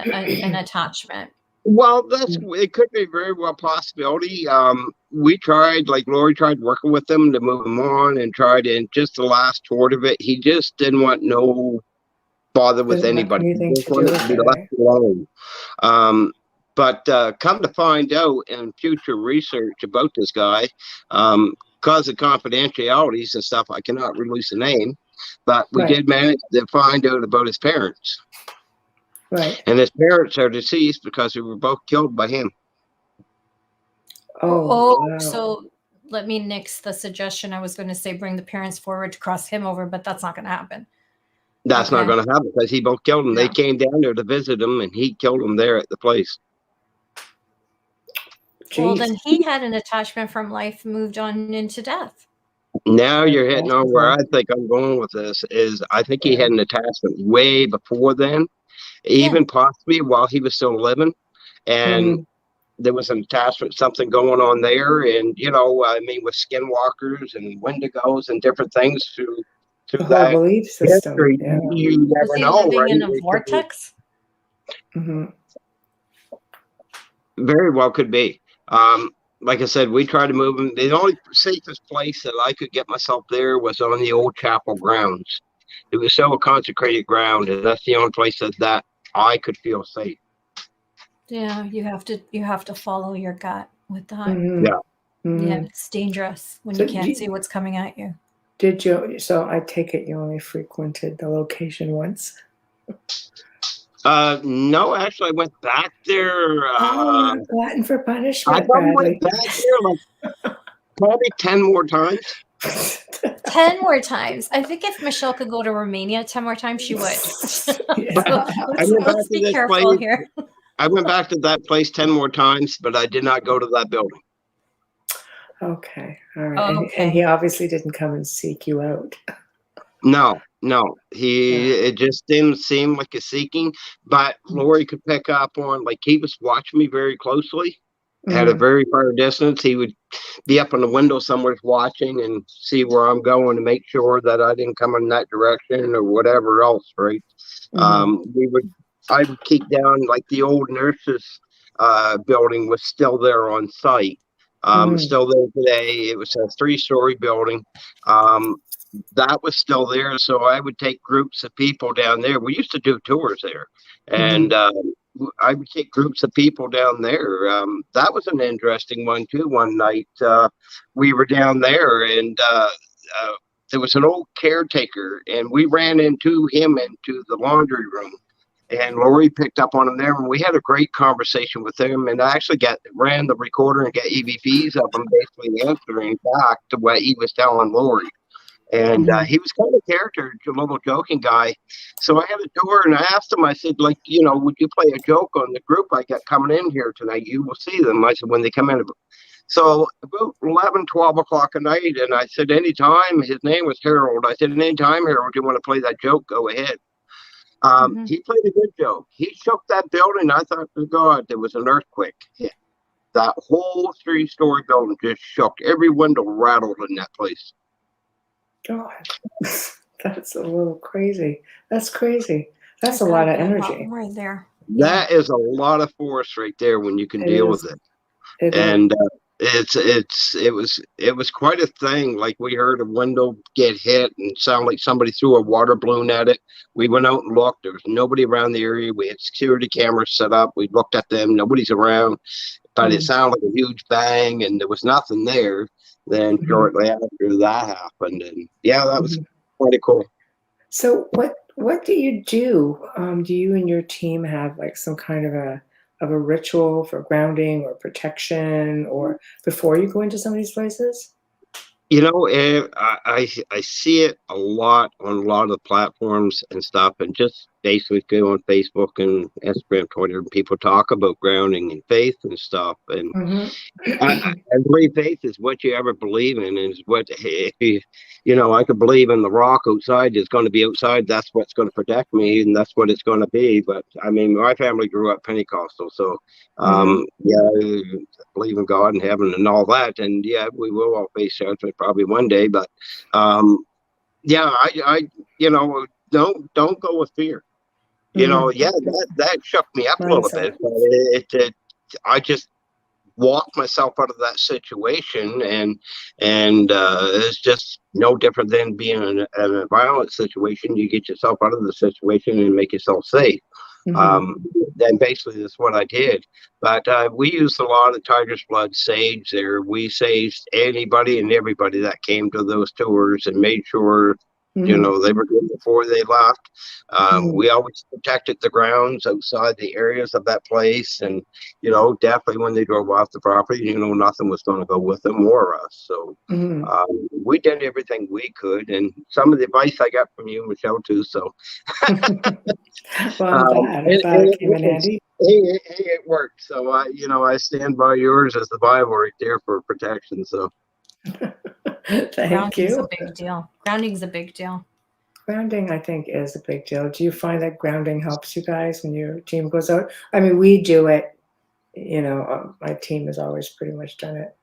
attachment. Well, it could be very well a possibility. We tried, like Lori tried working with him to move him on, and tried, and just the last toward of it, he just didn't want no bother with anybody. He just wanted to be left alone. But come to find out in future research about this guy, because of confidentialities and stuff, I cannot release a name, but we did manage to find out about his parents. Right. And his parents are deceased because they were both killed by him. Wow. So let me nix the suggestion. I was going to say bring the parents forward to cross him over, but that's not going to happen. That's not going to happen because he both killed him. No. They came down there to visit him, and he killed them there at the place. Jeez. Well, then he had an attachment from life, moved on into death. Now you're hitting on where I think I'm going with this. Is I think he had an attachment way before then, even possibly while he was still living, and there was an attachment, something going on there, and I mean, with skinwalkers and wendigos and different things through that belief system. History, you never know. Living in a vortex? Very well could be. Like I said, we tried to move him. The only safest place that I could get myself there was on the old chapel grounds. It was so a consecrated ground, and that's the only place that I could feel safe. Yeah, you have to follow your gut with that. Yeah, it's dangerous when you can't see what's coming at you. Did you? So I take it you only frequented the location once. No, actually, I went back there. Glutton for punishment. I probably went back there like probably 10 more times. 10 more times. I think if Michelle could go to Romania 10 more times, she would. Let's be careful here. I went back to that place 10 more times, but I did not go to that building. Okay. All right. And he obviously didn't come and seek you out. No. It just didn't seem like a seeking, but Lori could pick up on, like, he was watching me very closely at a very far distance. He would be up on the window somewhere watching and see where I'm going to make sure that I didn't come in that direction or whatever else, right? I would keep down, like, the old nurses building was still there on site. Still there today. It was a 3-story building. That was still there, so I would take groups of people down there. We used to do tours there, and I would take groups of people down there. That was an interesting one too. One night we were down there, and there was an old caretaker, and we ran into him into the laundry room, and Lori picked up on him there, and we had a great conversation with him, and I actually ran the recorder and got EVPs of him basically answering back to what he was telling Lori. And he was kind of a character, a little joking guy. So I had a tour, and I asked him, I said, like, would you play a joke on the group I got coming in here tonight? You will see them. I said, when they come in. So about 11, 12 o'clock at night, and I said, anytime, his name was Harold. I said, anytime, Harold, you want to play that joke, go ahead. He played a good joke. He shook that building. I thought, oh, God, there was an earthquake. Yeah. That whole 3-story building just shook. Every window rattled in that place. God, that's a little crazy. That's crazy. That's a lot of energy right there. That is a lot of force right there when you can deal with it. And it was quite a thing. Like, we heard a window get hit and sound like somebody threw a water balloon at it. We went out and looked. There was nobody around the area. We had security cameras set up. We looked at them. Nobody's around, but it sounded like a huge bang, and there was nothing there. Then shortly after that happened, and that was pretty cool. So what do you do? Do you and your team have like some kind of a ritual for grounding or protection, or before you go into some of these places? I see it a lot on a lot of the platforms and stuff, and just basically go on Facebook and Instagram, Twitter, and people talk about grounding and faith and stuff. And I believe faith is what you ever believe in. Is what I could believe in the rock outside is going to be outside. That's what's going to protect me, and that's what it's going to be. But I mean, my family grew up Pentecostal, so yeah, I believe in God and heaven and all that. And yeah, we will all face judgment probably one day. But yeah, I don't go with fear. Yeah, that shook me up a little bit. But I just walked myself out of that situation, and it's just no different than being in a violent situation. You get yourself out of the situation and make yourself safe. Then basically that's what I did. But we used a lot of tiger's blood sage there. We saged anybody and everybody that came to those tours and made sure they were good before they left. We always protected the grounds outside the areas of that place, and definitely when they drove off the property, nothing was going to go with them or us. So we did everything we could, and some of the advice I got from you, Michelle, too. So well, I'm glad. It came in handy. It worked. So I stand by yours as the Bible right there for protection. So. Thank you. A big deal. Grounding's a big deal. Grounding, I think, is a big deal. Do you find that grounding helps you guys when your team goes out? I mean, we do it. My team has always pretty much done it.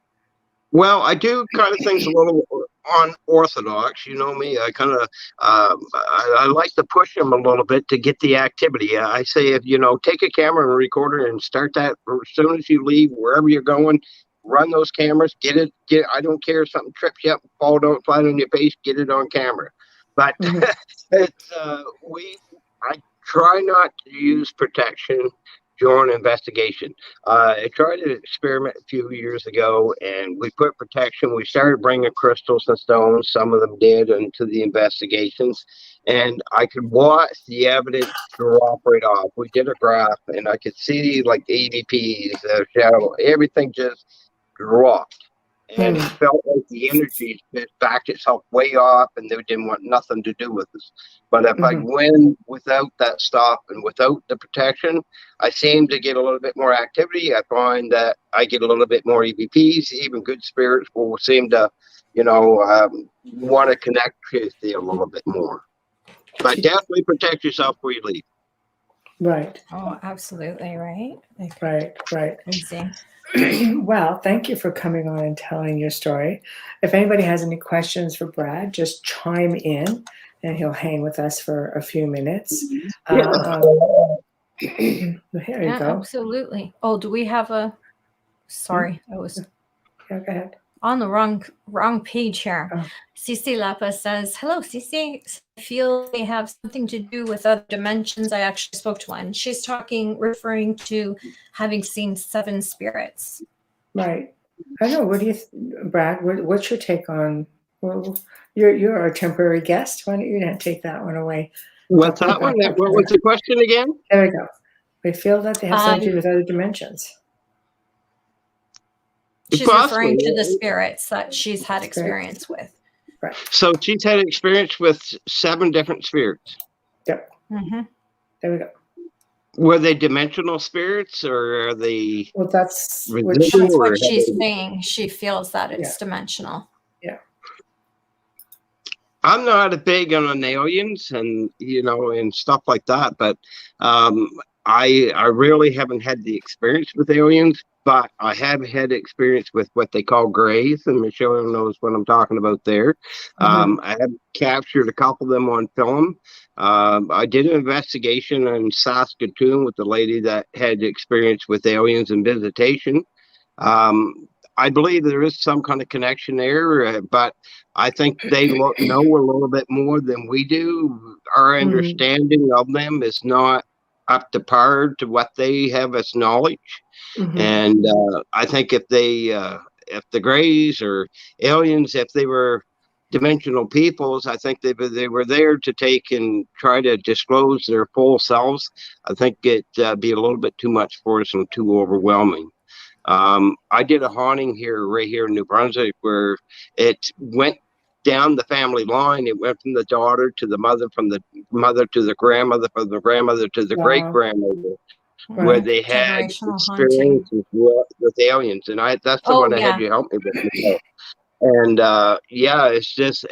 Well, I do kind of things a little unorthodox. You know me. I kind of I like to push them a little bit to get the activity. I say, if take a camera and recorder and start that as soon as you leave, wherever you're going. Run those cameras, get it. I don't care if something trips you up, fall don't flat on your face, get it on camera. But it's I try not to use protection during investigation. I tried to experiment a few years ago, and we put protection. We started bringing crystals and stones. Some of them did into the investigations, and I could watch the evidence drop right off. We did a graph, and I could see like EVPs, shadow, everything just dropped, and it felt like the energy backed itself way off, and they didn't want nothing to do with us. But if I went without that stuff and without the protection, I seem to get a little bit more activity. I find that I get a little bit more EVPs. Even good spirits will seem to, want to connect with you a little bit more. But definitely protect yourself before you leave. Right. Oh, absolutely. Right. Right. Amazing. Well, thank you for coming on and telling your story. If anybody has any questions for Brad, just chime in and he'll hang with us for a few minutes. Here you go. Absolutely. Oh, do we have a... Sorry, I was go ahead. On the wrong page here. Cici Lapa says, hello, Cici. I feel they have something to do with other dimensions. I actually spoke to one. She's referring to having seen 7 spirits. Right. I know. What do you, Brad, what's your take on, well, you're our temporary guest. Why don't you take that one away? What's that one? What was the question again? There we go. We feel that they have something to do with other dimensions. She's referring to the spirits that she's had experience with. Right. So she's had experience with 7 different spirits. Yep. There we go. Were they dimensional spirits, or are they? Well, that's what she's saying. She feels that it's dimensional. Yeah. I'm not a big on aliens and and stuff like that, but I really haven't had the experience with aliens. But I have had experience with what they call grays, and Michelle knows what I'm talking about there. I have captured a couple of them on film. I did an investigation in Saskatoon with the lady that had experience with aliens and visitation. I believe there is some kind of connection there, but I think they know a little bit more than we do. Our understanding of them is not up to par to what they have as knowledge. And I think if the Greys or aliens, if they were dimensional peoples, I think they were there to take and try to disclose their full selves. I think it'd be a little bit too much for us and too overwhelming. I did a haunting right here in New Brunswick where it went down the family line. It went from the daughter to the mother, from the mother to the grandmother, from the grandmother to the great Wow. grandmother, where Right. they had Generational haunting. experiences with aliens. And that's the one Oh I had yeah. you help me with, Michelle. And yeah, it's just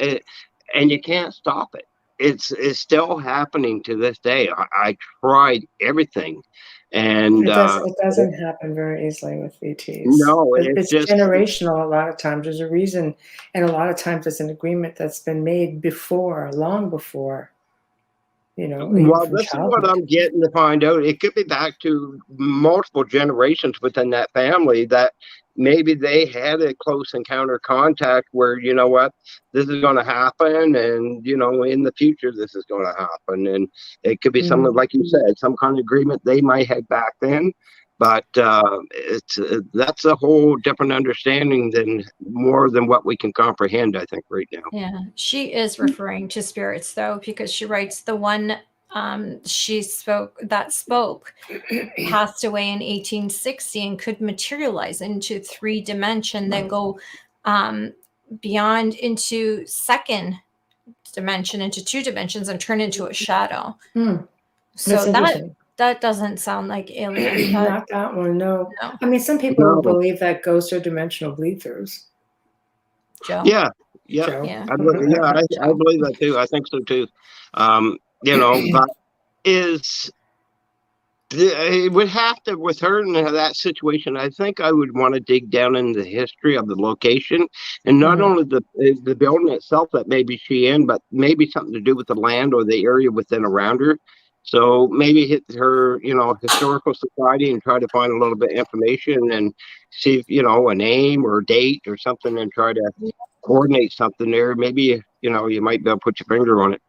and you can't stop it. It's still happening to this day. I tried everything, and It doesn't happen very easily with ETs. no, it's It's just generational a lot of times. There's a reason, and a lot of times it's an agreement that's been made before, long before, even well, from this is what childhood. I'm getting to find out. It could be back to multiple generations within that family that maybe they had a close encounter contact where, you know what, this is going to happen. And, in the future, this is going to happen. And it could be something, Mm. like you said, some kind of agreement they might have back then. But that's a whole different understanding than more than what we can comprehend, I think, right now. Yeah, she is referring to spirits though, because she writes the one she spoke passed away in 1860 and could materialize into 3 dimension, then go beyond into second dimension, into 2 dimensions, and turn into a shadow. Mm. So That's interesting. that doesn't sound like alien. Not that one, no. No. I mean, some people No. believe that ghosts are dimensional bleed-throughs. Joe. Yeah, Joe. Yeah. I believe that too. I think so too. But is it would have to, with her in that situation, I think I would want to dig down into the history of the location, and not only the building itself that maybe she in, but maybe something to do with the land or the area within around her. So maybe hit her, historical society and try to find a little bit of information and see if, a name or a date or something, and try to coordinate something there. Maybe, you might be able to put your finger on it.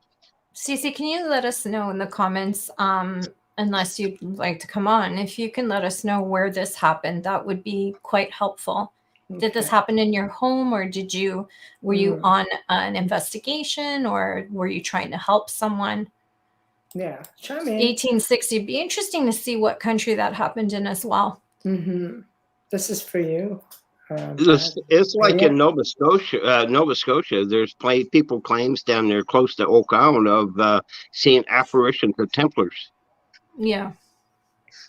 Cece, can you let us know in the comments, unless you'd like to come on, if you can let us know where this happened, that would be quite helpful. Did this happen in your home, or were you on an investigation, or were you trying to help someone? Yeah, chime in. 1860. It'd be interesting to see what country that happened in as well. Mm-hmm. This is for you. It's like in Nova Scotia. There's people claims down there close to Oak Island of seeing apparitions of Templars. Yeah.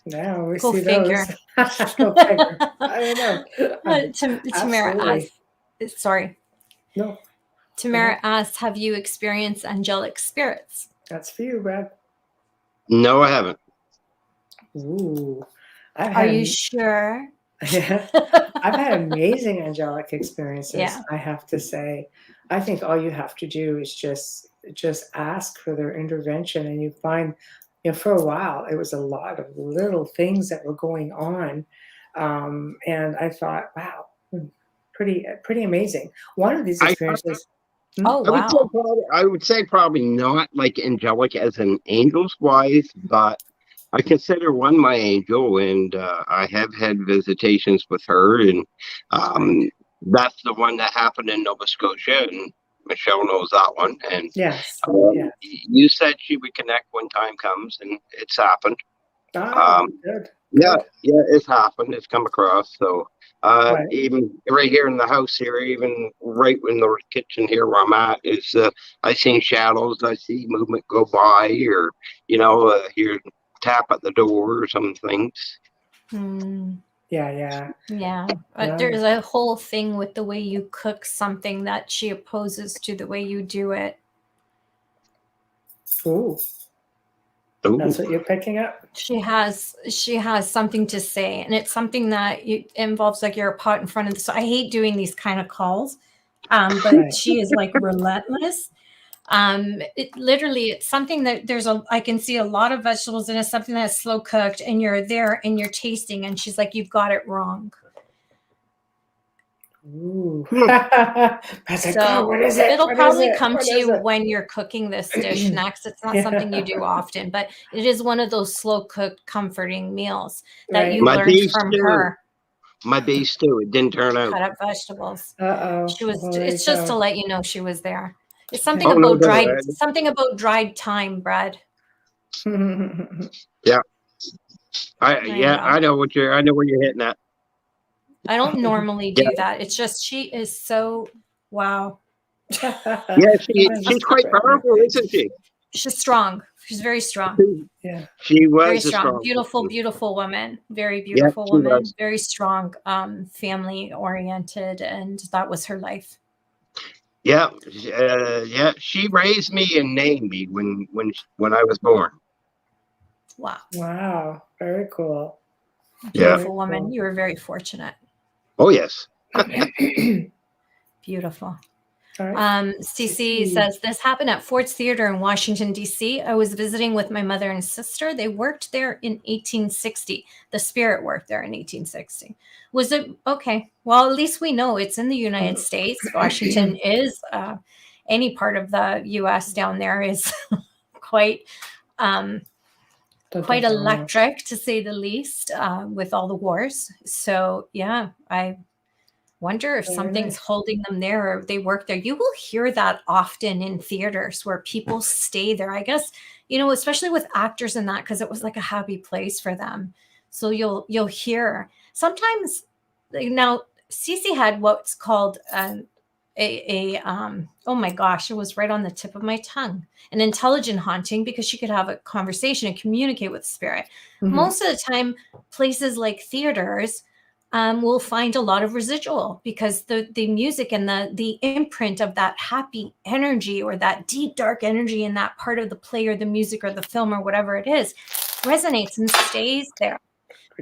Now we Go see figure. those. Go figure. I don't know. Tamara asks, sorry. No. Tamara asks, have you experienced angelic spirits? That's for you, Brad. No, I haven't. Ooh. Are you sure? Yeah. I've had amazing angelic experiences, Yeah. I have to say. I think all you have to do is just ask for their intervention, and you find, for a while, it was a lot of little things that were going on. And I thought, wow, pretty amazing. One of these experiences. Oh, wow. I would say probably not like angelic as an angel's wise, but I consider one my angel, and I have had visitations with her, and that's the one that happened in Nova Scotia, and Michelle knows that one. And yes, you said she would connect when time comes, and it's happened. Good. Yeah, it's happened. It's come across. So Right. even right here in the house here, even right in the kitchen here where I'm at, is I seen shadows. I see movement go by, or hear tap at the door or some things. Yeah. There's a whole thing with the way you cook something that she opposes to the way you do it. Ooh. That's what you're picking up. She has something to say, and it's something that involves like you're a pot in front of this. So I hate doing these kind of calls, but she is like relentless. It's something that I can see a lot of vegetables in it, something that's slow cooked, and you're there and you're tasting, and she's like, you've got it wrong. Ooh. That's like, oh, what is it? It'll probably come to you when you're cooking this dish next. It's not something you do often, but it is one of those slow cooked, comforting meals that you learned from her. My beef stew, it didn't turn out. Cut up vegetables. She was. It's just to let you know she was there. It's something something about dried thyme bread. Yeah. I know where you're hitting at. I don't normally do that. It's just she is so wow. Yeah, she's quite powerful, isn't she? She's strong. She's very strong. Yeah. She Very was a strong. strong Beautiful, woman. beautiful woman. Very Yeah, beautiful she woman. was. Very strong, family oriented, and that was her life. Yeah, yeah. She raised me and named me when I was born. Wow. Wow. Very cool. Yeah. Beautiful woman. You were very fortunate. Oh yes. Beautiful. All right. CC says, this happened at Ford's Theater in Washington, D.C. I was visiting with my mother and sister. They worked there in 1860. The Spirit worked there in 1860. Was it okay? Well, at least we know it's in the United States. Washington is any part of the U.S. down there is quite electric, to say the least, with all the wars. So yeah, I wonder if something's holding them there or they work there. You will hear that often in theaters where people stay there. I guess, especially with actors and that, because it was like a happy place for them. So you'll hear sometimes. Now, Cece had what's called oh my gosh, it was right on the tip of my tongue, an intelligent haunting, because she could have a conversation and communicate with spirit. Most of the time, places like theaters will find a lot of residual, because the music and the imprint of that happy energy or that deep dark energy in that part of the play or the music or the film or whatever it is resonates and stays there.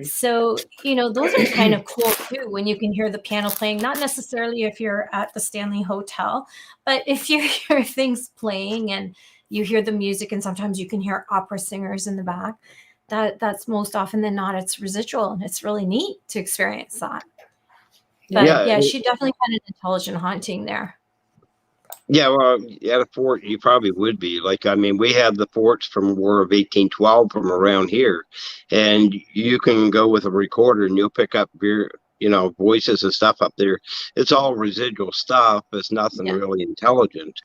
So, those are kind of cool too, when you can hear the piano playing, not necessarily if you're at the Stanley Hotel, but if you hear things playing and you hear the music, and sometimes you can hear opera singers in the back. That's most often than not, it's residual, and it's really neat to experience that. But yeah, she definitely had an intelligent haunting there. Yeah, well, at a fort, you probably would be. Like, I mean, we have the forts from War of 1812 from around here, and you can go with a recorder and you'll pick up voices and stuff up there. It's all residual stuff. It's nothing really intelligent,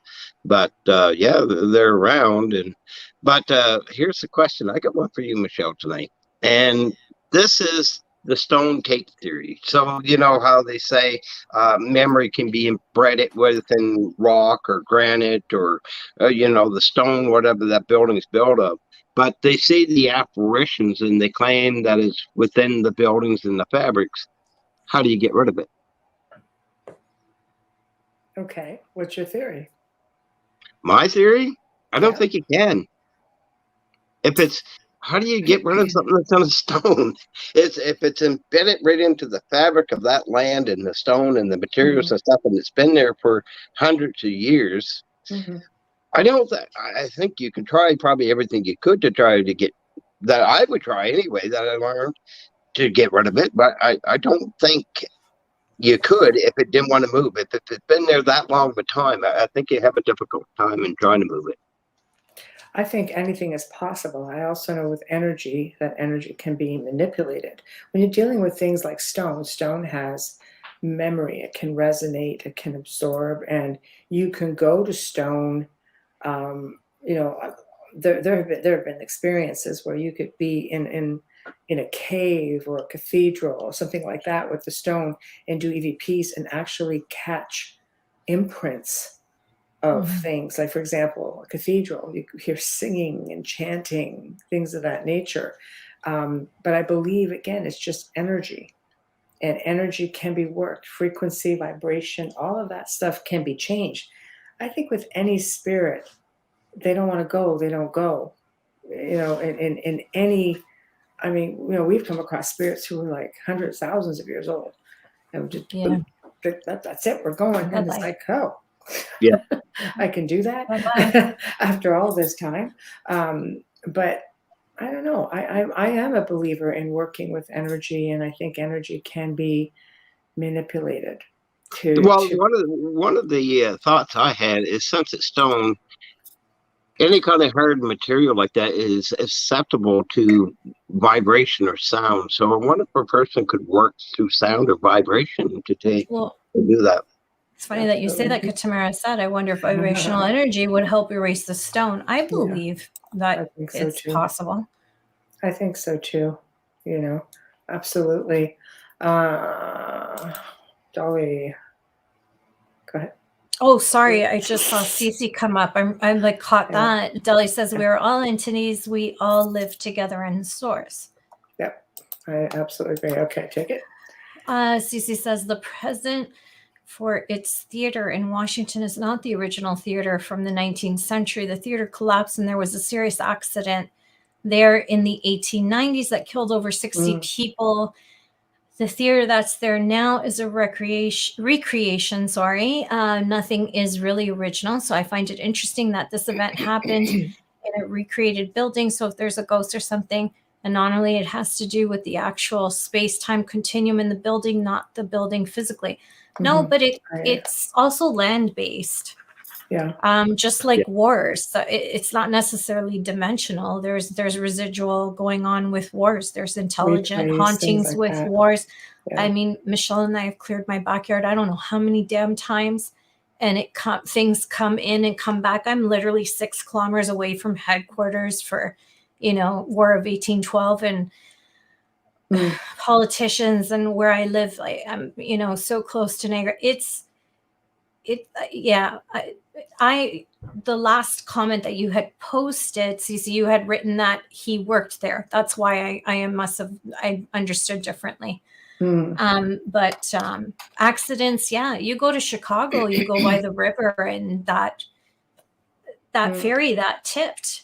but yeah, they're around. But here's the question. I got one for you, Michelle, tonight, and this is the stone tape theory. So you know how they say memory can be embedded within rock or granite or the stone, whatever that building's built of. But they see the apparitions and they claim that it's within the buildings and the fabrics. How do you get rid of it? Okay, what's your theory? My theory? I don't think you can. How do you get rid of something that's on a stone? If it's embedded right into the fabric of that land and the stone and the materials and stuff, and it's been there for hundreds of years. I think you can try probably everything you could to try to get that. I would try anyway, that I learned to get rid of it, but I don't think you could if it didn't want to move. If it's been there that long of a time, I think you have a difficult time in trying to move it. I think anything is possible. I also know with energy, that energy can be manipulated. When you're dealing with things like stone has memory. It can resonate, it can absorb, and you can go to stone. There have been experiences where you could be in a cave or a cathedral or something like that with the stone and do EVPs and actually catch imprints of things. Like, for example, a cathedral, you hear singing and chanting, things of that nature. But I believe, again, it's just energy, and energy can be worked. Frequency, vibration, all of that stuff can be changed. I think with any spirit, they don't want to go, they don't go. In any, we've come across spirits who are like hundreds, thousands of years old. And just, that's it, we're going. And it's like, oh, yeah, I can do that after all this time. But I don't know. I am a believer in working with energy, and I think energy can be manipulated. One of the thoughts I had is, since it's stone, any kind of hard material like that is susceptible to vibration or sound. So I wonder if a person could work through sound or vibration to do that. It's funny that you say that, because Tamara said, I wonder if vibrational energy would help erase the stone. I believe that it's possible. I think so too. Absolutely. Dolly, go ahead. Oh, sorry. I just saw Cece come up. I'm like caught that. Deli says we are all entities. We all live together in source. Yep. I absolutely agree. Okay, take it. Cece says the present for its theater in Washington is not the original theater from the 19th century. The theater collapsed and there was a serious accident there in the 1890s that killed over 60 people. The theater that's there now is a recreation. Nothing is really original. So I find it interesting that this event happened in a recreated building. So if there's a ghost or something, anomaly, it has to do with the actual space-time continuum in the building, not the building physically. No, but it's also land-based. Yeah. Just like wars, it's not necessarily dimensional. There's residual going on with wars. There's intelligent hauntings like with wars. Yeah. I mean, Michelle and I have cleared my backyard I don't know how many damn times, and things come in and come back. I'm literally 6 kilometers away from headquarters for, War of 1812 and politicians, and where I live, I'm so close to Niagara. The last comment that you had posted, Cece, you had written that he worked there. That's why I understood differently. But accidents, you go to Chicago, you go by the river, and that ferry that tipped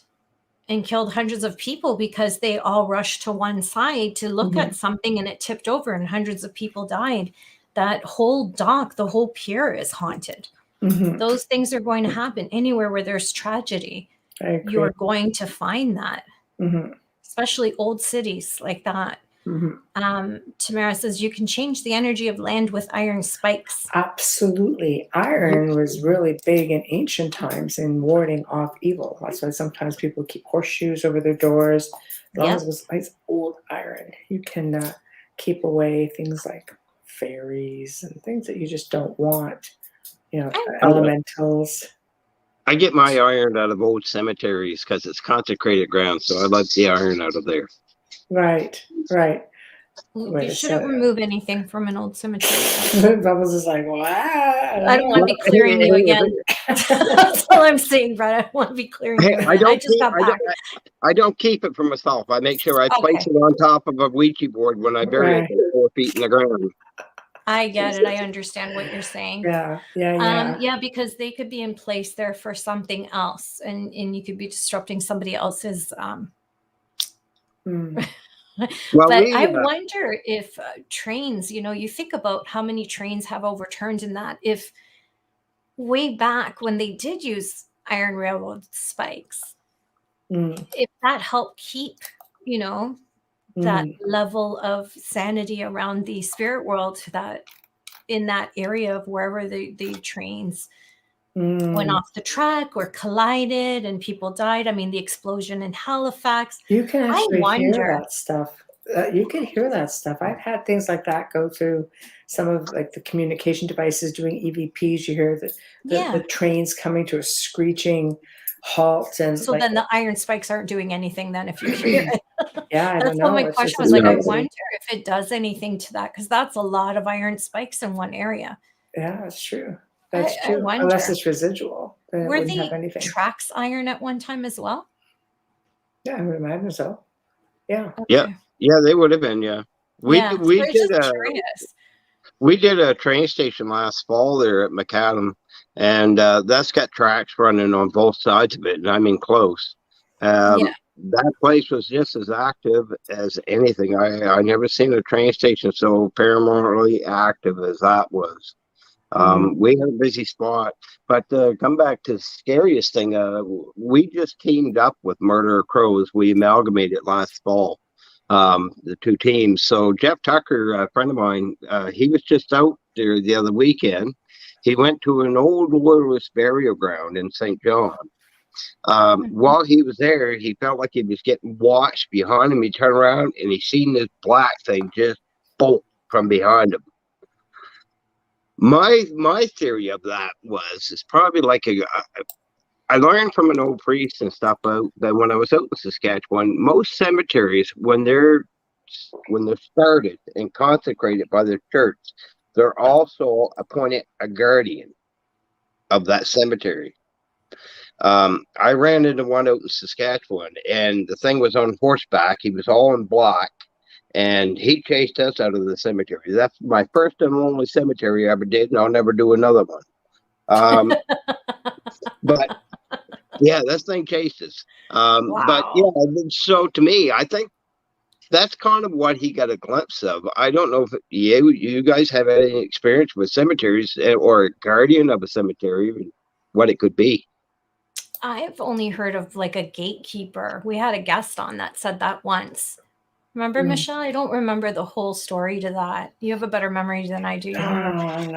and killed hundreds of people because they all rushed to one side to look at something, and it tipped over and hundreds of people died. That whole dock, the whole pier is haunted. Those things are going to happen anywhere where there's tragedy. You're going to find that, especially old cities like that. Tamara says you can change the energy of land with iron spikes. Absolutely. Iron was really big in ancient times in warding off evil. That's why sometimes people keep horseshoes over their doors. As long as it was nice old iron, you can keep away things like fairies and things that you just don't want. Elementals. I get my iron out of old cemeteries because it's consecrated ground, so I like the iron out of there. Right. You shouldn't remove anything from an old cemetery. Bubbles is like, what? I don't want to be clearing you again. That's all I'm saying, Brad. I don't want to be clearing you again. I don't keep it for myself. I make sure I place it on top of a Ouija board when I bury it 4 feet in the ground. I get it. I understand what you're saying. Yeah. Because they could be in place there for something else, and you could be disrupting somebody else's. But I wonder if trains, you think about how many trains have overturned in that. If way back when they did use iron railroad spikes, if that helped keep, that level of sanity around the spirit world, that in that area of wherever the trains went off the track or collided and people died. I mean, the explosion in Halifax. You can actually hear that stuff. You can hear that stuff. I've had things like that go through some of like the communication devices doing EVPs. You hear the trains coming to a screeching halt, and so then the iron spikes aren't doing anything. Then if you hear it, I that's don't know. what my question was. Like, I wonder if it does anything to that, because that's a lot of iron spikes in one area. Yeah, that's true. That's true. Unless it's residual, then were it wouldn't have anything. Tracks iron at one time as well? Yeah, I would imagine so. Yeah. Okay. Yeah, they would have been. Yeah, we did a train station last fall there at Macadam, and that's got tracks running on both sides of it, and I mean close. That place was just as active as anything. I never seen a train station so paranormally active as that was. We had a busy spot, but come back to the scariest thing. We just teamed up with Murder Crows. We amalgamated last fall, the two teams. So Jeff Tucker, a friend of mine, he was just out there the other weekend. He went to an old loyalist burial ground in St. John. While he was there, he felt like he was getting watched behind him. He turned around and he seen this black thing just bolt from behind him. My theory of that is probably like I learned from an old priest and stuff out that when I was out in Saskatchewan, most cemeteries when they're started and consecrated by the church, they're also appointed a guardian. of that cemetery. I ran into one out in Saskatchewan, and the thing was on horseback. He was all in black, and he chased us out of the cemetery. That's my first and only cemetery I ever did, and I'll never do another one. But yeah, this thing chases. Wow. But yeah, so to me, I think that's kind of what he got a glimpse of. I don't know if you guys have any experience with cemeteries or a guardian of a cemetery, what it could be. I've only heard of like a gatekeeper. We had a guest on that said that once. Remember, Michelle? I don't remember the whole story to that. You have a better memory than I do.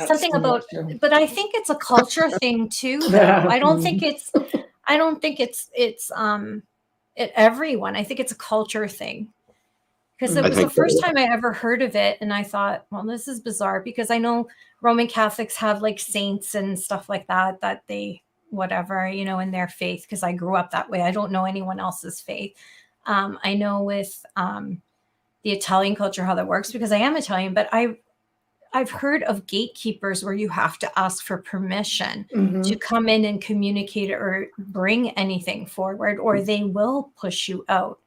Something about, but I think it's a culture thing too, though. I don't think it's everyone. I think it's a culture thing. Because it was the first time I ever heard of it. And I thought, well, this is bizarre because I know Roman Catholics have like saints and stuff like that they, whatever, in their faith, because I grew up that way. I don't know anyone else's faith. I know with the Italian culture how that works because I am Italian, but I've heard of gatekeepers where you have to ask for permission to come in and communicate or bring anything forward, or they will push you out.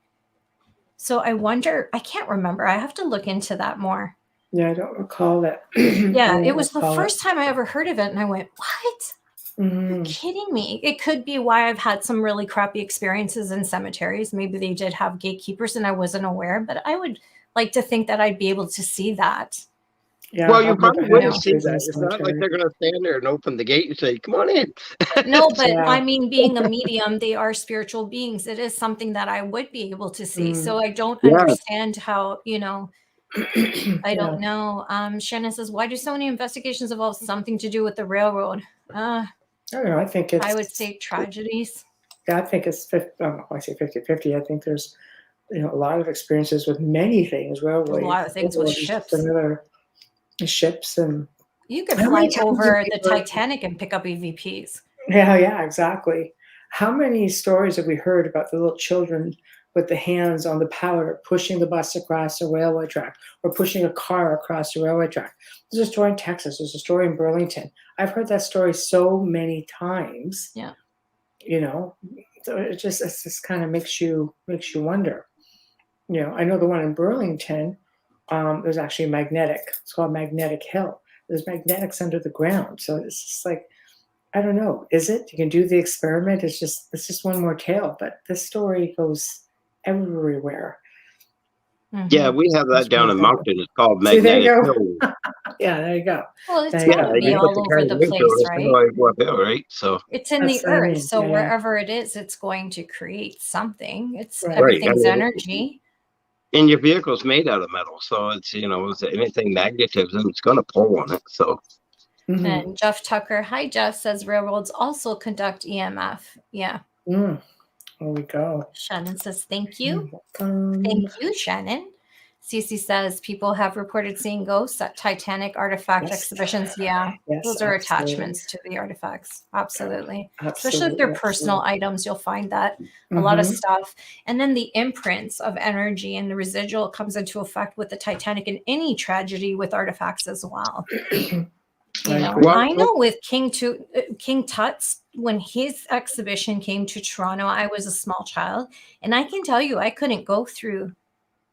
So I wonder, I can't remember. I have to look into that more. Yeah, I don't recall that. Yeah, it was the first time I ever heard of it. And I went, what? You're kidding me. It could be why I've had some really crappy experiences in cemeteries. Maybe they did have gatekeepers and I wasn't aware, but I would like to think that I'd be able to see that. Yeah, well, you probably wouldn't see that. It's not like they're going to stand there and open the gate and say, come on in. No, but I mean, being a medium, they are spiritual beings. It is something that I would be able to see. So I don't understand how, I don't know. Shannon says, why do so many investigations involve something to do with the railroad? I don't know. I would say tragedies. Yeah, I think it's 50, I say 50-50. I think there's, a lot of experiences with many things. Railway, a lot of things with ships. Ships and you could fly over the Titanic and pick up EVPs. Yeah, exactly. How many stories have we heard about the little children with the hands on the powder pushing the bus across a railway track or pushing a car across a railway track? There's a story in Texas. There's a story in Burlington. I've heard that story so many times. Yeah. So it just kind of makes you wonder. I know the one in Burlington. There's actually magnetic. It's called Magnetic Hill. There's magnetics under the ground. So it's just like, I don't know. Is it? You can do the experiment. It's just one more tale. But this story goes everywhere. Yeah, we have that down in Moncton. It's called Magnetic Hill. Yeah, there you go. Well, it's got to be all over the place, right? Right. So it's in the earth. So wherever it is, it's going to create something. It's everything's energy. And your vehicle's made out of metal, so it's it's anything magnetism, it's going to pull on it. So. And Jeff Tucker, hi Jeff, says railroads also conduct EMF. Yeah. There we go. Shannon says thank you. Thank you, Shannon. Cece says people have reported seeing ghosts at Titanic artifact exhibitions. Yeah, those are attachments to the artifacts. Absolutely. Especially if they're personal items, you'll find that a lot of stuff. And then the imprints of energy and the residual comes into effect with the Titanic and any tragedy with artifacts as well. I know with King Tut's, when his exhibition came to Toronto, I was a small child, and I can tell you I couldn't go through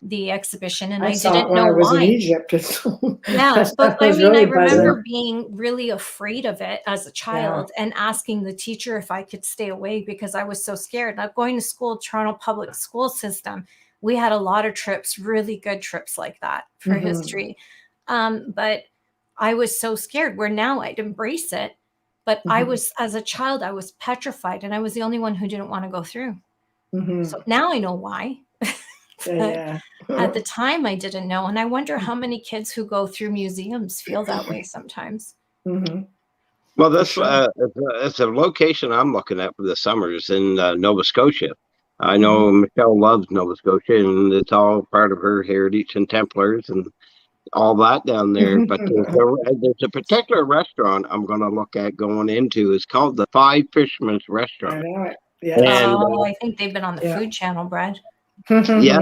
the exhibition, and I didn't know why. In Egypt. Yeah, but I mean, I remember being really afraid of it as a child and asking the teacher if I could stay away because I was so scared. Now, going to school, Toronto public school system, we had a lot of trips, really good trips like that for history. But I was so scared where now I'd embrace it. But I was, as a child, I was petrified, and I was the only one who didn't want to go through. So now I know why. At the time, I didn't know. And I wonder how many kids who go through museums feel that way sometimes. Well, that's it's a location I'm looking at for the summers in Nova Scotia. I know Michelle loves Nova Scotia, and it's all part of her heritage and Templars and all that down there. But there's a particular restaurant I'm going to look at going into. It's called the Five Fishermen's Restaurant. I know it. I think they've been on the Food Channel, Brad. Yeah.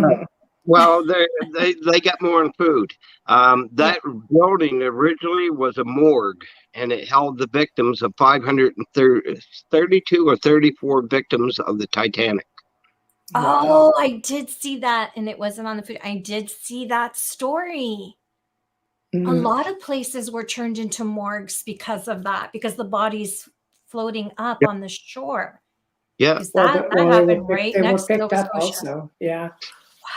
Well, they got more in food. That building originally was a morgue, and it held the victims of 532 or 34 victims of the Titanic. Oh, I did see that, and it wasn't on the food. I did see that story. A lot of places were turned into morgues because of that, because the bodies floating up on the shore. Yeah. Because that happened right next to Nova Scotia. Also, yeah.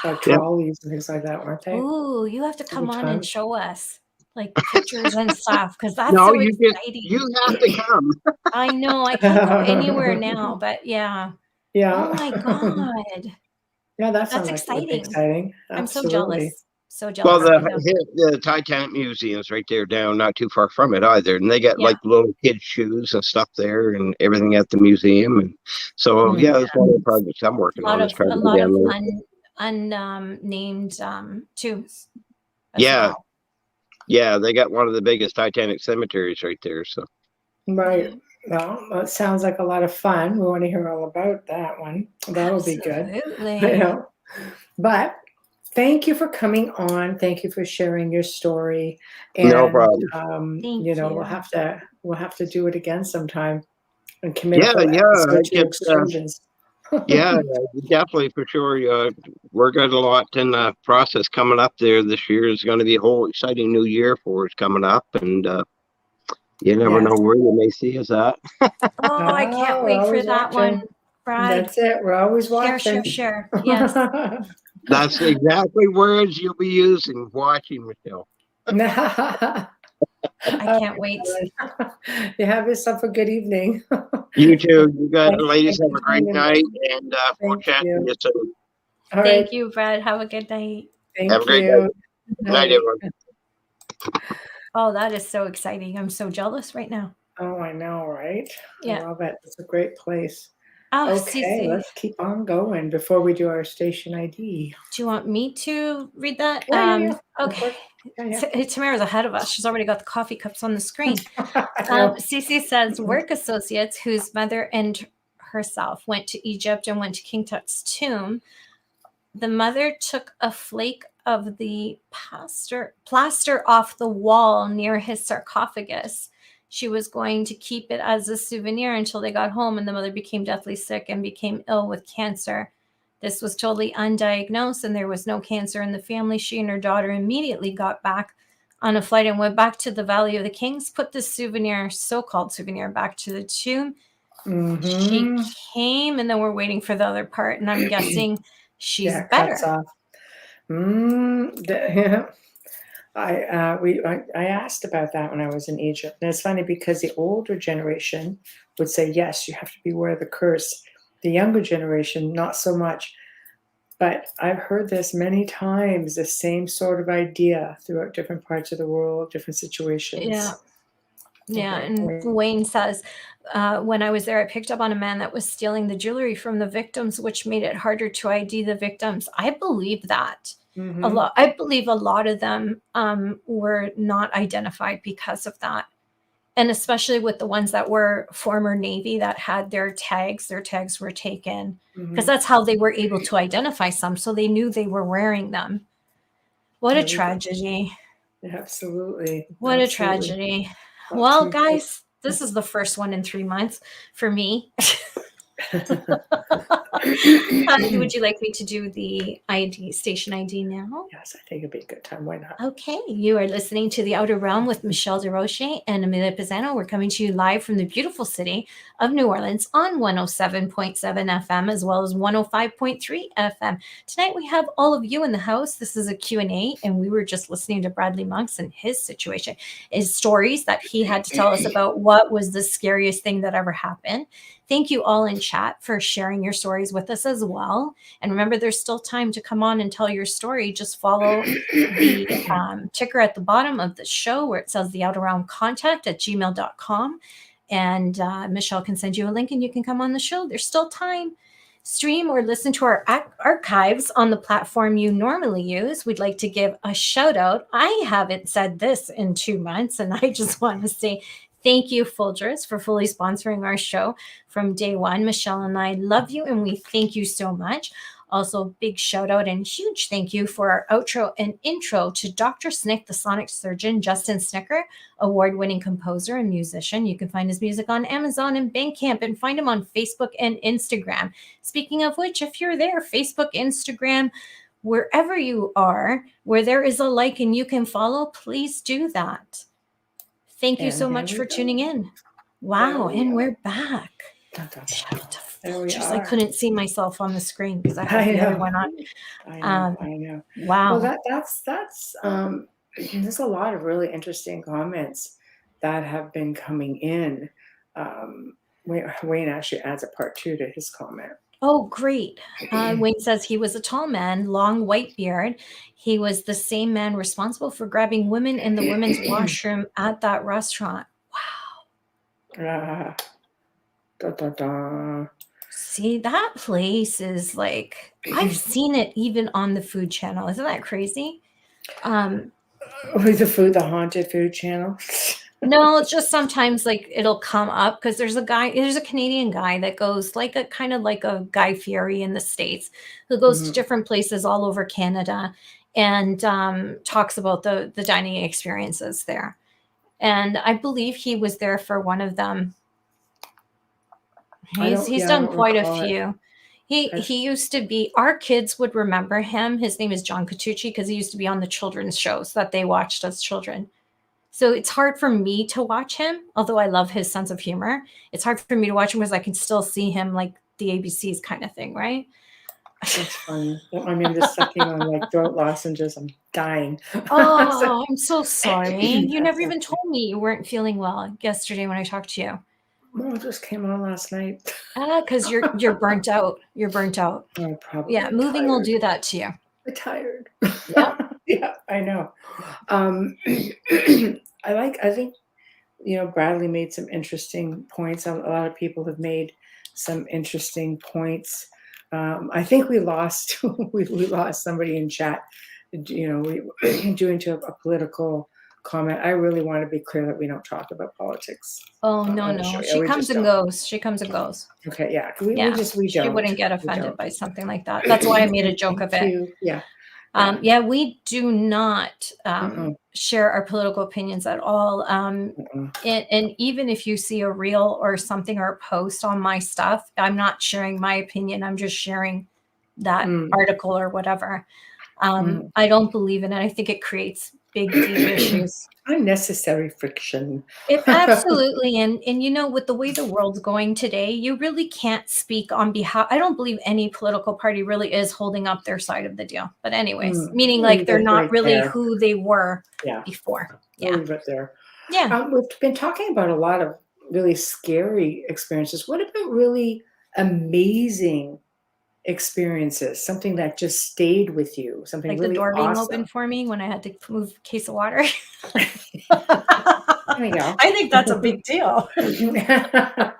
Like Yeah. trolleys and things like that, weren't they? Ooh, you have to come on and show us like pictures and stuff, because that's No, so you exciting. you have to come. I know, I can't go anywhere now, but yeah. Yeah. Oh my God. Yeah, that sounds That's like it would be exciting. I'm so Absolutely. jealous. So Well, jealous. right now. the Titanic Museum's right there down, not too far from it either. And they got Yeah. like little kids' shoes and stuff there and everything at the museum. And so, yeah, that's one of the projects I'm working on is trying to get down there. Unnamed tombs as Yeah. well. Yeah, they got one of the biggest Titanic cemeteries right there. So, Right. Well, that sounds like a lot of fun. We want to hear all about that one. That'll be good. Absolutely. But thank you for coming on. Thank you for sharing your story. And no problem. Thank you know, you. we'll have to do it again sometime and commit Yeah, a whole episode to excursions. yeah, definitely for sure. We're got a lot in the process coming up there this year. Is going to be a whole exciting new year for us coming up, and you never know where you may see us at. Oh, I can't wait for that one, Brad. That's it. We're always watching. Share. Yes. That's exactly words you'll be using. Watching, Michelle. I can't wait. You have yourself a good evening. You too. You guys, ladies, have a great night, and we'll chat to you soon. All Thank right. you, Brad. Have a good night. Have a great night. Good night, everyone. Oh, that is so exciting. I'm so jealous right now. Oh, I know, right? Yeah. I love it. It's a great place. Oh, Okay, let's keep on going before we do our station ID. Do you want me to read that? Yeah. Okay. Tamara's ahead of us. She's already got the coffee cups on the screen. No. Cece says work associates whose mother and herself went to Egypt and went to King Tut's tomb. The mother took a flake of the plaster off the wall near his sarcophagus. She was going to keep it as a souvenir until they got home, and the mother became deathly sick and became ill with cancer. This was totally undiagnosed, and there was no cancer in the family. She and her daughter immediately got back on a flight and went back to the Valley of the Kings, put the so-called souvenir, back to the tomb. She came, and then we're waiting for the other part, and I'm guessing she's better. I asked about that when I was in Egypt, and it's funny because the older generation would say, yes, you have to beware of the curse. The younger generation, not so much. But I've heard this many times, the same sort of idea throughout different parts of the world, different situations. Yeah, and Wayne says, when I was there, I picked up on a man that was stealing the jewelry from the victims, which made it harder to ID the victims. I believe that. I believe a lot of them were not identified because of that. And especially with the ones that were former Navy that had their tags were taken because that's how they were able to identify some. So they knew they were wearing them. What a tragedy. Absolutely. What a tragedy. Well, guys, this is the first one in 3 months for me. Would you like me to do the station ID now? Yes, I think it'd be a good time. Why not? Okay. You are listening to The Outer Realm with Michelle DeRoche and Amelia Pisano. We're coming to you live from the beautiful city of New Orleans on 107.7 FM as well as 105.3 FM. Tonight we have all of you in the house. This is a Q&A, and we were just listening to Bradley Monks and his situation, his stories that he had to tell us about what was the scariest thing that ever happened. Thank you all in chat for sharing your stories with us as well. And remember, there's still time to come on and tell your story. Just follow the ticker at the bottom of the show where it says the Outer Realm contact at gmail.com. And Michelle can send you a link and you can come on the show. There's still time. Stream or listen to our archives on the platform you normally use. We'd like to give a shout out. I haven't said this in 2 months, and I just want to say thank you, Folgers, for fully sponsoring our show from day one. Michelle and I love you, and we thank you so much. Also, big shout out and huge thank you for our outro and intro to Dr. Snick, the sonic surgeon, Justin Snicker, award-winning composer and musician. You can find his music on Amazon and Bandcamp and find him on Facebook and Instagram. Speaking of which, if you're there, Facebook, Instagram, wherever you are, where there is a like and you can follow, please do that. Thank you so much for tuning in. Wow, and we're back. Shout out to Folgers. I couldn't see myself on the screen because I had the other one on. I know. Wow. Well, that's there's a lot of really interesting comments that have been coming in. Wayne actually adds a part 2 to his comment. Oh, great. Wayne says he was a tall man, long white beard. He was the same man responsible for grabbing women in the women's washroom at that restaurant. Wow. See, that place is like, I've seen it even on the Food Channel. Isn't that crazy? The haunted Food Channel. No, it's just sometimes like it'll come up because there's a Canadian guy that goes like a kind of like a Guy Fieri in the States who goes to different places all over Canada and talks about the dining experiences there. And I believe he was there for one of them. He's done quite a few. He used to be, our kids would remember him. His name is John Catucci because he used to be on the children's shows that they watched as children. So it's hard for me to watch him, although I love his sense of humor. It's hard for me to watch him because I can still see him like the ABCs kind of thing, right? That's funny. I mean, just sucking on like throat lozenges. I'm dying. Oh, I'm so sorry. You never even told me you weren't feeling well yesterday when I talked to you. Well, it just came on last night. Because you're burnt out. You're burnt out. Oh, probably. Yeah, moving will do that to you. I'm tired. Yeah. Yeah, I know. I think, Bradley made some interesting points. A lot of people have made some interesting points. I think we lost we lost somebody in chat. We due into a political comment. I really want to be clear that we don't talk about politics. Oh no. She comes and goes. She comes and goes. Okay, yeah. We don't. She wouldn't get offended by something like that. That's why I made a joke of it. Yeah. We do not share our political opinions at all. And even if you see a reel or something or a post on my stuff, I'm not sharing my opinion. I'm just sharing that article or whatever. I don't believe in it. I think it creates big, deep issues. Unnecessary friction. Absolutely. And with the way the world's going today, you really can't speak on behalf. I don't believe any political party really is holding up their side of the deal. But anyways, meaning like they're not really who they were before. Yeah. We'll leave it there. Yeah. We've been talking about a lot of really scary experiences. What about really amazing experiences? Something that just stayed with you? Something like really the door awesome. being open for me when I had to move a case of water. There we go. I think that's a big deal. There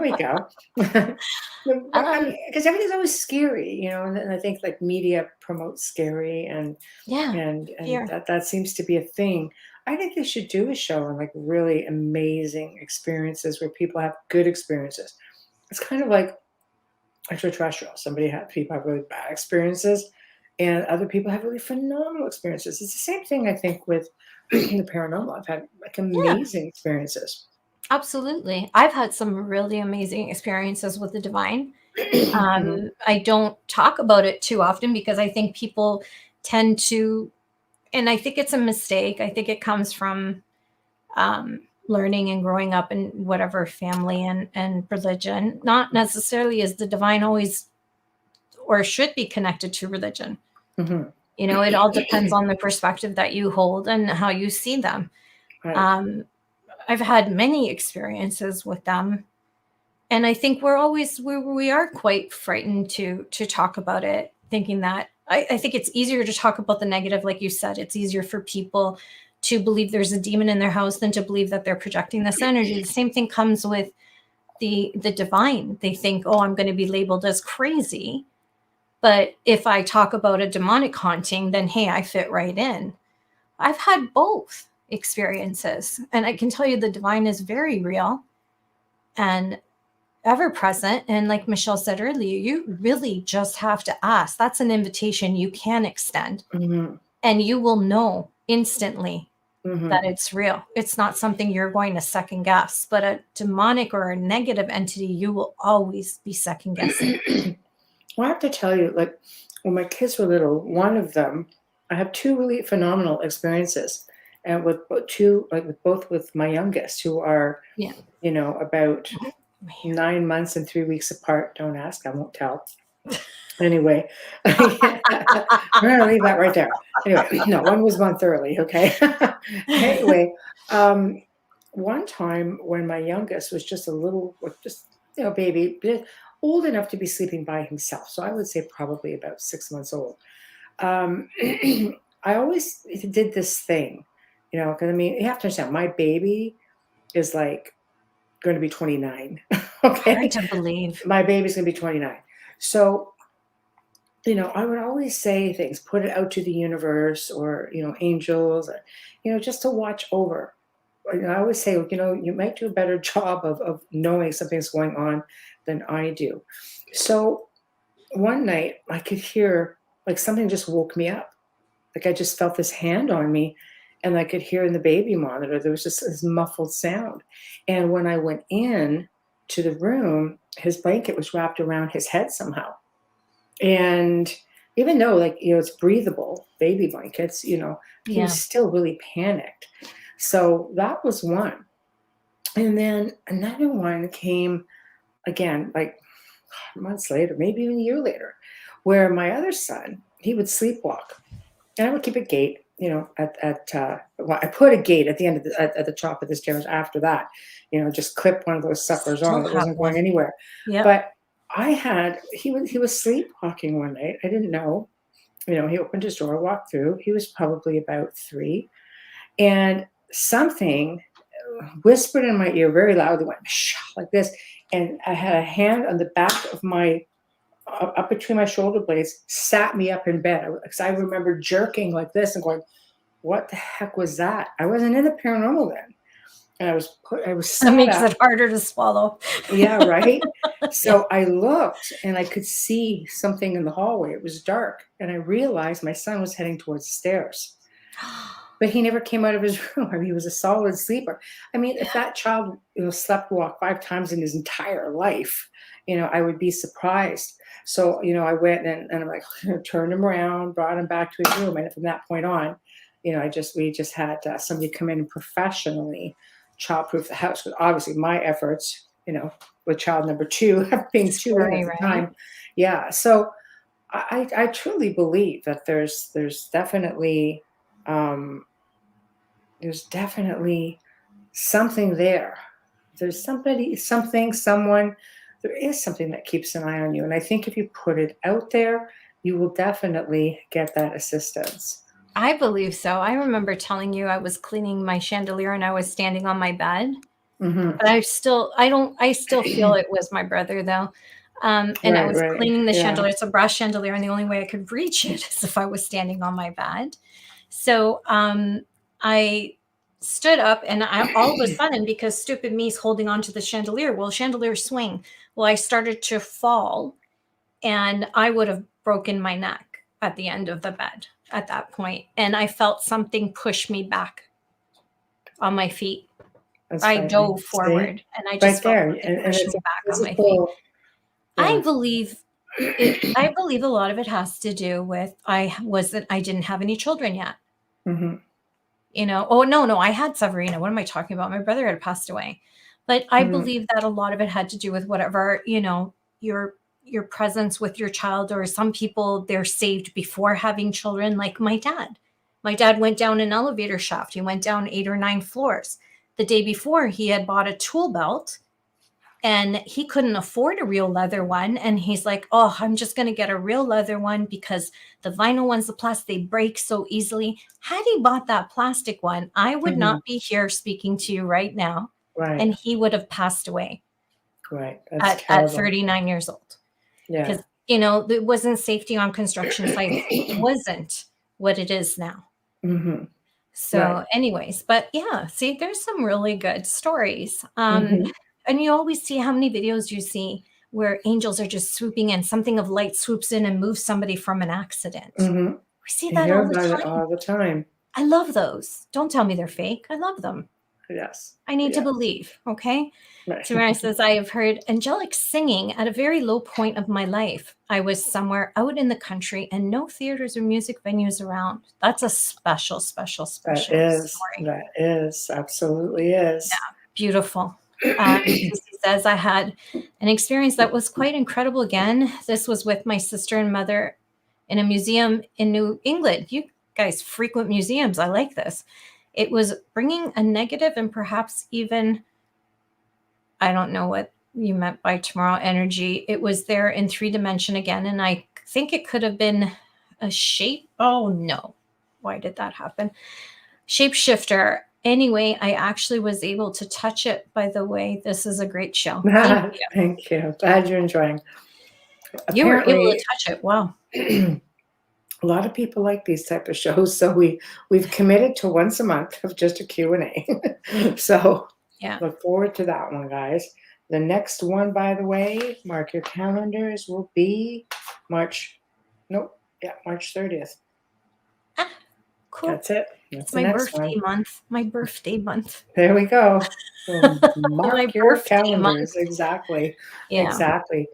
we go. Because everything's always scary, and I think like media promotes scary and that seems to be a thing. I think they should do a show on like really amazing experiences where people have good experiences. It's kind of like extraterrestrial. People have really bad experiences and other people have really phenomenal experiences. It's the same thing, I think, with the paranormal. I've had like amazing experiences. Absolutely. I've had some really amazing experiences with the divine. I don't talk about it too often because I think people tend to, and I think it's a mistake. I think it comes from learning and growing up in whatever family and religion. Not necessarily is the divine always or should be connected to religion. It all depends on the perspective that you hold and how you see them. Right. I've had many experiences with them, and I think we are quite frightened to talk about it, thinking that I think it's easier to talk about the negative. Like you said, it's easier for people to believe there's a demon in their house than to believe that they're projecting this energy. The same thing comes with the divine. They think, oh, I'm going to be labeled as crazy. But if I talk about a demonic haunting, then, hey, I fit right in. I've had both experiences. And I can tell you the divine is very real. And ever present. And like Michelle said earlier, you really just have to ask. That's an invitation you can extend. And you will know instantly that it's real. It's not something you're going to second guess, but a demonic or a negative entity, you will always be second guessing. Well, I have to tell you, like when my kids were little, one of them, I have two really phenomenal experiences. And with both with my youngest, who are, about 9 months and 3 weeks apart. Don't ask, I won't tell. Anyway, we're going to leave that right there. Anyway, no, one was born thoroughly, okay? Anyway, one time when my youngest was just a little, baby, old enough to be sleeping by himself. So I would say probably about 6 months old. I always did this thing, because you have to understand, my baby is like going to be 29. Okay. Hard to believe. My baby's going to be 29. So, I would always say things, put it out to the universe or, angels, or, just to watch over. I always say, you might do a better job of knowing something's going on than I do. So one night I could hear like something just woke me up. Like I just felt this hand on me, and I could hear in the baby monitor, there was just this muffled sound. And when I went in to the room, his blanket was wrapped around his head somehow. And even though it's breathable baby blankets, he was still really panicked. So that was one. And then another one came again, like months later, maybe even a year later, where my other son, he would sleepwalk. And I would keep a gate, I put a gate at the end of at the top of the stairs after that, just clip one of those suckers on. It wasn't going anywhere. Yep. But he was sleepwalking one night. I didn't know, he opened his door, walked through. He was probably about 3. And something whispered in my ear very loudly, went like this. And I had a hand on the back of my, up between my shoulder blades, sat me up in bed. Because I remember jerking like this and going, what the heck was that? I wasn't in the paranormal then. And I was that makes it harder to swallow. Yeah, right. So I looked and I could see something in the hallway. It was dark. And I realized my son was heading towards the stairs. But he never came out of his room. I mean, he was a solid sleeper. I mean, if that child, slept walk 5 times in his entire life, I would be surprised. So, I went and I'm like, turned him around, brought him back to his room. And from that point on, we just had somebody come in and professionally childproof the house. Because obviously my efforts, with child number 2, being 2 at the time. Yeah. So I truly believe that there's definitely something there. There's someone, there is something that keeps an eye on you. And I think if you put it out there, you will definitely get that assistance. I believe so. I remember telling you I was cleaning my chandelier and I was standing on my bed. But I still feel it was my brother though. And I was cleaning the chandelier. It's a brass chandelier, and the only way I could reach it is if I was standing on my bed. So I stood up, and all of a sudden, because stupid me's holding onto the chandelier, chandeliers swing. Well, I started to fall, and I would have broken my neck at the end of the bed at that point. And I felt something push me back on my feet. I dove forward, and I just felt something push me back on my feet. I believe a lot of it has to do with I didn't have any children yet. Oh no, I had Severina. What am I talking about? My brother had passed away. But I believe that a lot of it had to do with whatever, your presence with your child, or some people, they're saved before having children, like my dad. My dad went down an elevator shaft. He went down 8 or 9 floors. The day before, he had bought a tool belt, and he couldn't afford a real leather one. And he's like, oh, I'm just going to get a real leather one because the vinyl ones, the plastic, they break so easily. Had he bought that plastic one, I would not be here speaking to you right now. Right. And he would have passed away. Right. At 39 years old. Yeah. Because, it wasn't safety on construction sites. It wasn't what it is now. So anyways, but yeah, see, there's some really good stories. and you always see, how many videos you see where angels are just swooping in, something of light swoops in and moves somebody from an accident. Mm-hmm. We see You that hear all the about it time. all the time. I love those. Don't tell me they're fake. I love them. Yes. I need to believe. Okay. Right. Tamara says, I have heard angelic singing at a very low point of my life. I was somewhere out in the country and no theaters or music venues around. That's a special story. That is, absolutely is. Yeah, beautiful. He says, I had an experience that was quite incredible again. This was with my sister and mother in a museum in New England. You guys frequent museums. I like this. It was bringing a negative and perhaps even, I don't know what you meant by tomorrow energy. It was there in 3D again. And I think it could have been a shape. Oh no. Why did that happen? Shapeshifter. Anyway, I actually was able to touch it, by the way. This is a great show. Thank you. Thank you. Glad you're enjoying. You were able to touch it. Wow. A lot of people like these type of shows, so we've committed to once a month of just a Q&A. So yeah, look forward to that one, guys. The next one, by the way, mark your calendars, will be March 30th. Cool. That's it. That's it's my birthday one. month. My birthday month. There we go. So mark your calendars. Month. Exactly. Yeah. Exactly.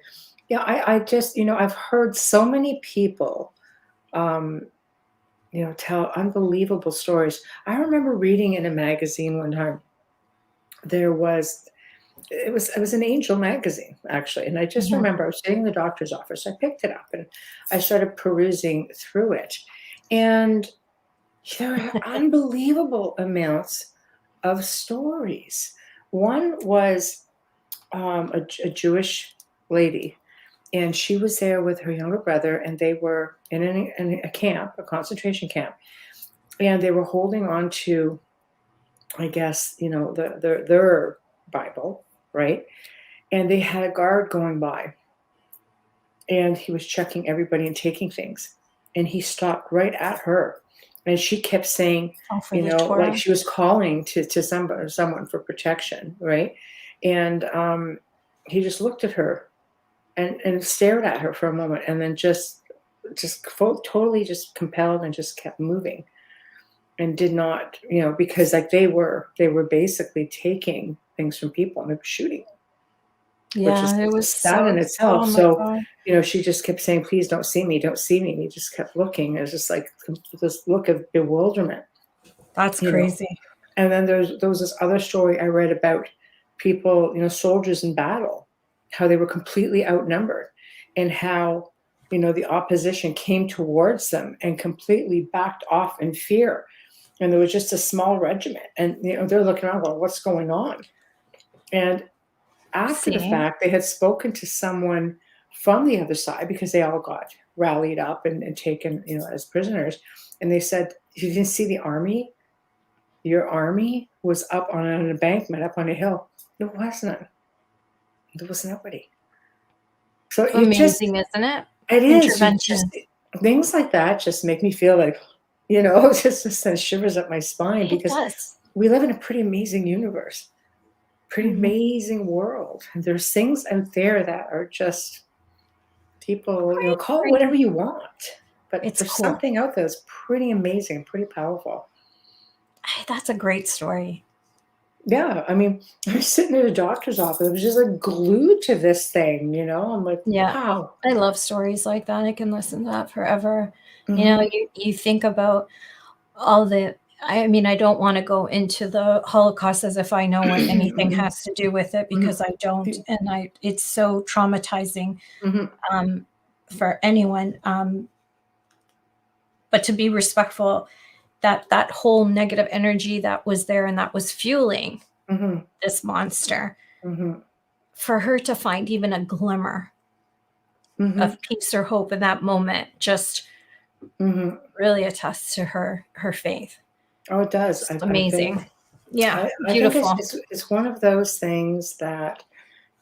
Yeah, I just, I've heard so many people, tell unbelievable stories. I remember reading in a magazine one time, it was an angel magazine, actually. And I just remember I was sitting in the doctor's office. I picked it up and I started perusing through it. And there are unbelievable amounts of stories. One was a Jewish lady, and she was there with her younger brother, and they were in a camp, a concentration camp, and they were holding on to, I guess, their Bible, right? And they had a guard going by, and he was checking everybody and taking things, and he stopped right at her, and she kept saying, like she was calling to someone for protection, right? And he just looked at her and stared at her for a moment, and then just totally just compelled and just kept moving, and did not, because like they were basically taking things from people and they were shooting. Yeah, it was sad in itself. God. She just kept saying, "Please don't see me, don't see me." And he just kept looking. It was just like this look of bewilderment. That's crazy. And then there was this other story I read about people, soldiers in battle, how they were completely outnumbered, and how, the opposition came towards them and completely backed off in fear. And there was just a small regiment, and they're looking around going, "What's going on?" And after the fact, they had spoken to someone from the other side, because they all got rallied up and taken, as prisoners. And they said, "You didn't see the army? Your army was up on an embankment, up on a hill." There was none. There was nobody. So amazing, isn't it? It is. Things like that just make me feel like, just send shivers up my spine, because we live in a pretty amazing universe. Pretty amazing world. And there's things out there that are just, people, call it whatever you want. But there's something out there that's pretty amazing, pretty powerful. That's a great story. Yeah. I mean, I was sitting in a doctor's office. I was just like glued to this thing, I'm like, wow. I love stories like that. I can listen to that forever. You think about all the, I don't want to go into the Holocaust as if I know what anything has to do with it, because I don't. And it's so traumatizing for anyone. But to be respectful, that whole negative energy that was there and that was fueling this monster, for her to find even a glimmer of peace or hope in that moment, just really attests to her faith. Oh, it does. It's amazing. Beautiful. I think it's one of those things that,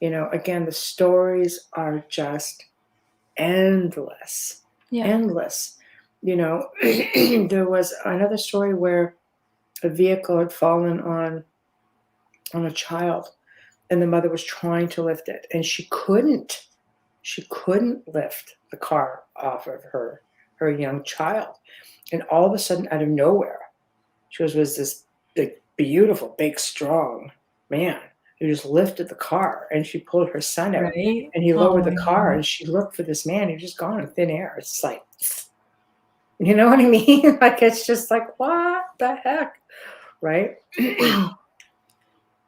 again, the stories are just endless. Endless. There was another story where a vehicle had fallen on a child, and the mother was trying to lift it, and she couldn't lift the car off of her young child. And all of a sudden, out of nowhere, she was this big, beautiful, big, strong man who just lifted the car, and she pulled her son out, Right? and he Oh lowered the my car, God. and she looked for this man. He's just gone in thin air. It's like, you know what I mean? Like, it's just like, what the heck, right?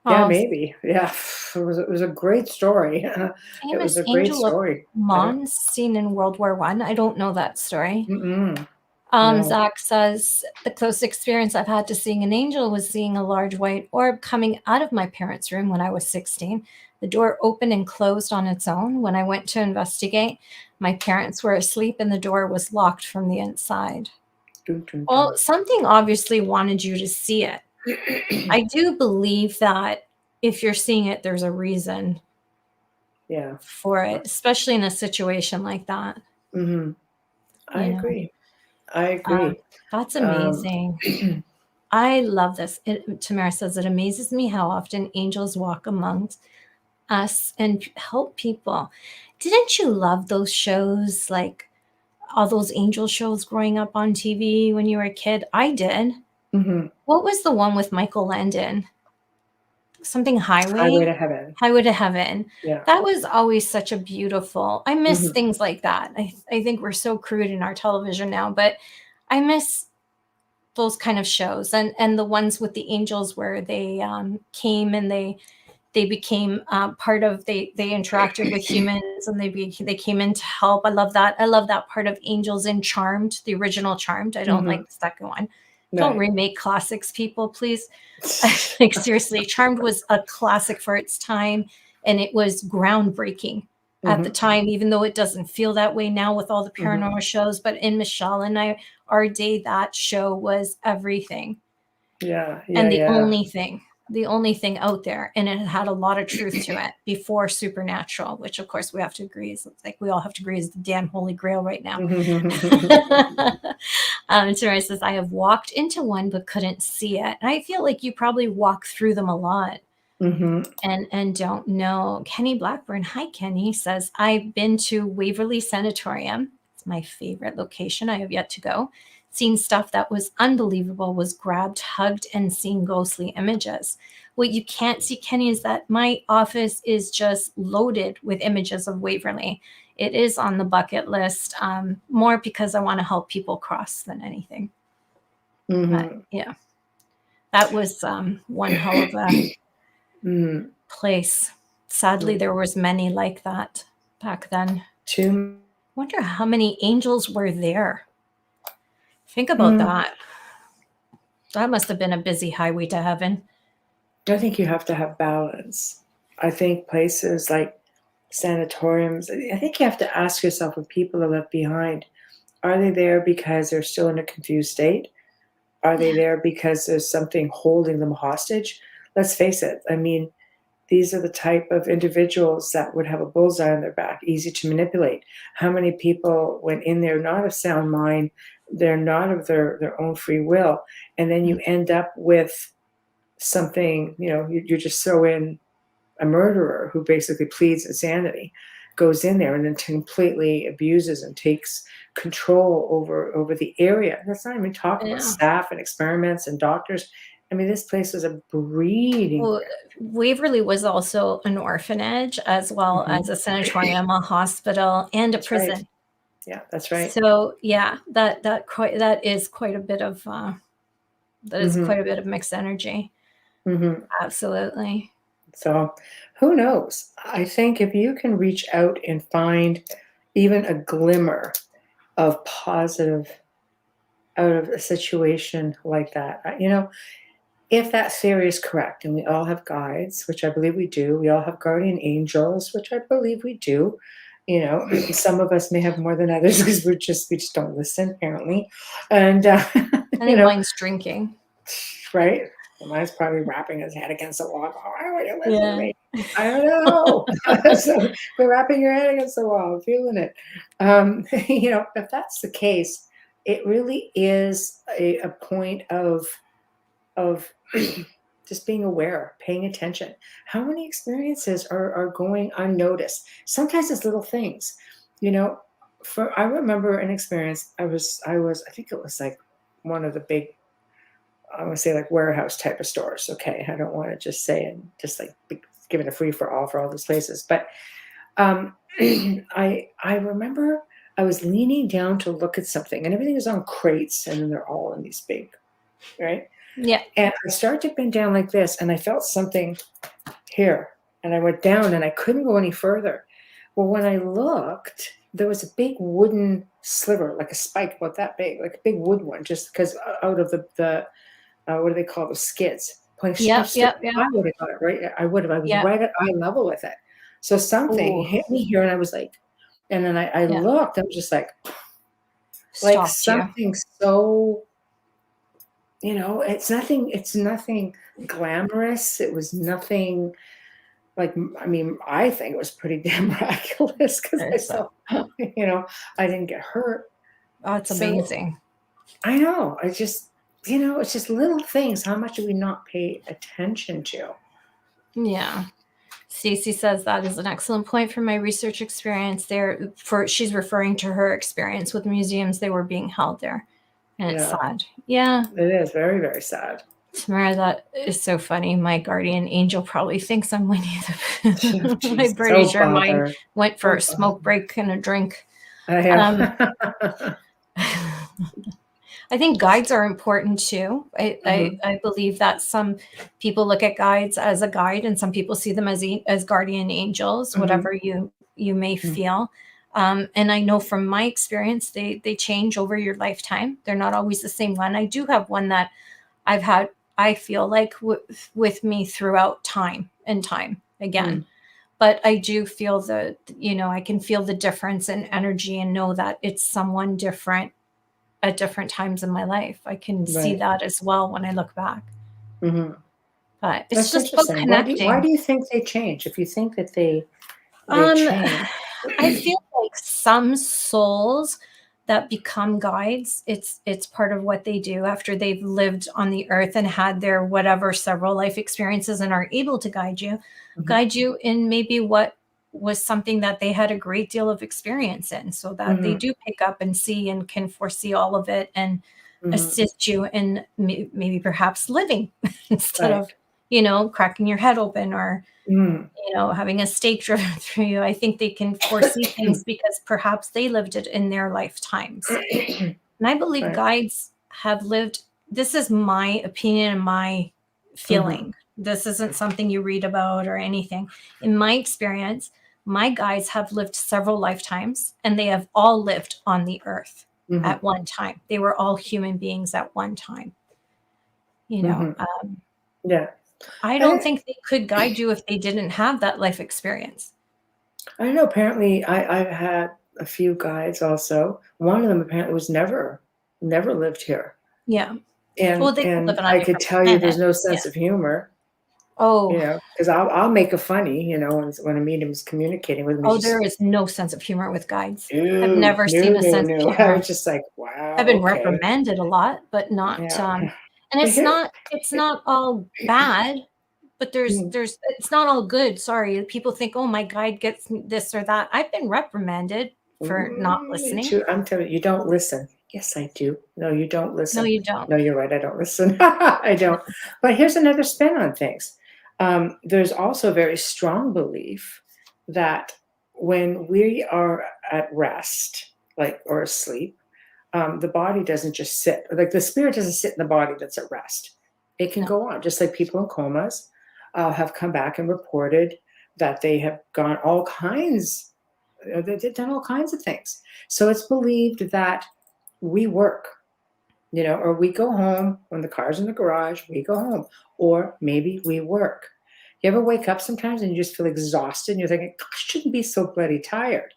Yeah, Oh, maybe. Yeah, it was a great story. It was famous a great Angel of story. I don't. Mons seen in World War One. I don't know that story. Mm-mm, no. Zach says the closest experience I've had to seeing an angel was seeing a large white orb coming out of my parents' room when I was 16. The door opened and closed on its own. When I went to investigate, my parents were asleep and the door was locked from the inside. Dun, dun, Well, something obviously wanted you to see it. dun. I do believe that if you're seeing it, there's a reason Yeah. for it, especially in a situation like that. Hmm. I You know, agree. I agree. that's Um, amazing. I love this. Tamara says it amazes me how often angels walk amongst us and help people. Didn't you love those shows, like all those angel shows growing up on TV when you were a kid? I did. mhm. What was the one with Michael Landon? Something Highway Highway? to Heaven. Highway to Heaven. Yeah. That was always such a beautiful. I miss Mhm. things like that. I think we're so crude in our television now, but I miss those kind of shows and the ones with the angels where they came and they became part of they interacted with humans and they came in to help. I love that part of Angels in Charmed, the original Charmed. I don't Mhm. like the second one. Don't Right. remake classics, people, please. Like, seriously, Charmed was a classic for its time, and it was groundbreaking at the Mhm. time, even though it doesn't feel that way now with all the Mhm. paranormal shows. But in Michelle and our day, that show was everything Yeah. Yeah. and Yeah. the only thing out there, and it had a lot of truth to it before Supernatural, which of course we have to agree is, like, we all have to agree is the damn holy grail right now. Terry says, I have walked into one but couldn't see it. And I feel like you probably walk through them a lot Mhm. and don't know. Kenny Blackburn, hi Kenny, says, I've been to Waverly Sanatorium. It's my favorite location. I have yet to go. Seen stuff that was unbelievable, was grabbed, hugged, and seen ghostly images. What you can't see, Kenny, is that my office is just loaded with images of Waverly. It is on the bucket list, more because I want to help people cross than anything. But Mhm. yeah, that was one hell of a Mhm. place. Sadly, there was many like that back then. Too. Wonder how many angels were there. Think about Mm. that. That must have been a busy highway to heaven. I think you have to have balance. I think places like sanatoriums, I think you have to ask yourself when people are left behind, are they there because they're still in a confused state? Are they Yeah. there because there's something holding them hostage? Let's face it. I mean, these are the type of individuals that would have a bullseye on their back, easy to manipulate. How many people went in there not of sound mind, they're not of their own free will, and then you end up with something, you're just so in a murderer who basically pleads insanity, goes in there and then completely abuses and takes control over the area. That's not even talking about Yeah. staff and experiments and doctors. I mean, this place was a breeding Well, ground. Waverly was also an orphanage as well Mhm. as a sanatorium, a hospital, and a That's right. prison. Yeah, that's right. So yeah, that is quite a bit of Mhm, mixed energy. mhm. Absolutely. So, who knows? I think if you can reach out and find even a glimmer of positive out of a situation like that, if that theory is correct, and we all have guides, which I believe we do, we all have guardian angels, which I believe we do. Some of us may have more than others because we just don't listen apparently, and I you think know, mine's drinking. right? Mine's probably rapping his head against the wall. Why would you listen to Yeah. me? I don't know. So we're wrapping your head against the wall, I'm feeling it. If that's the case, it really is a point of just being aware, paying attention. How many experiences are going unnoticed? Sometimes it's little things, you know. I remember an experience. I think it was like one of the big, I want to say like warehouse type of stores. Okay, I don't want to just say and just like give it a free for all these places, but I remember I was leaning down to look at something, and everything is on crates, and then they're all in these big, right? Yeah. And I started to bend down like this, and I felt something here, and I went down, and I couldn't go any further. Well, when I looked, there was a big wooden sliver, like a spike about that big, like a big wood one, just because out of the what do they call those skids? Yep. Yep. I would have got it right. I would have. I was Yep. right at eye level with it. So something Ooh. hit me here, and I was like, and then I Yeah. looked. I was just like Stopped something so, you know, it's nothing glamorous. It was nothing like, I mean, I think it was pretty damn miraculous because I saw, you know, I didn't get hurt. Oh, it's So, amazing. I know. I just, you know, it's just little things. How much do we not pay attention to? Yeah. Stacey says that is an excellent point from my research experience there. She's referring to her experience with museums. They were being held there. And it's sad. Yeah. It is very, very sad. Tamara, that is so funny. My guardian angel probably thinks I'm Winnie the Pooh. I'm pretty sure mine went for a smoke break and a drink. I think guides are important too. I believe that some people look at guides as a guide, and some people see them as guardian angels, whatever you may feel. And I know from my experience, they change over your lifetime. They're not always the same one. I do have one that I've had, I feel like with me throughout time again. But I do feel that, you know, I can feel the difference in energy and know that it's someone different at different times in my life. I can see that as well when I look back. But it's just about connecting. Why do you think they change? If you think that they change. I feel like some souls that become guides, it's part of what they do after they've lived on the earth and had their whatever several life experiences and are able to guide you in maybe what was something that they had a great deal of experience in, so that they do pick up and see and can foresee all of it and assist you in maybe perhaps living instead of, you know, cracking your head open or, you know, having a stake driven through you. I think they can foresee things because perhaps they lived it in their lifetimes. And I believe guides have lived, this is my opinion and my feeling. This isn't something you read about or anything. In my experience, my guides have lived several lifetimes, and they have all lived on the earth at one time. They were all human beings at one time. You know, I don't think they could guide you if they didn't have that life experience. I know. Apparently, I've had a few guides also. One of them apparently was never lived here. Yeah. And, well, and I could tell you there's no sense of humor. Oh, you know, because I'll make a funny, you know, when a medium's communicating with me. Oh, there is no sense of humor with guides. I've never seen a sense of humor. I was just like, wow. I've been reprimanded a lot, but not. And it's not all bad, but there's it's not all good. Sorry, people think, oh, my guide gets this or that. I've been reprimanded for not listening. I'm telling you, you don't listen. Yes, I do. No, you don't listen. No, you don't. No, you're right. I don't listen. I don't. But here's another spin on things. There's also a very strong belief that when we are at rest, or asleep, the body doesn't just sit. Like the spirit doesn't sit in the body that's at rest. It can go on, just like people in comas have come back and reported that they have gone all kinds. They've done all kinds of things. So it's believed that we work, you know, or we go home when the car's in the garage, we go home, or maybe we work. You ever wake up sometimes and you just feel exhausted and you're thinking, I shouldn't be so bloody tired.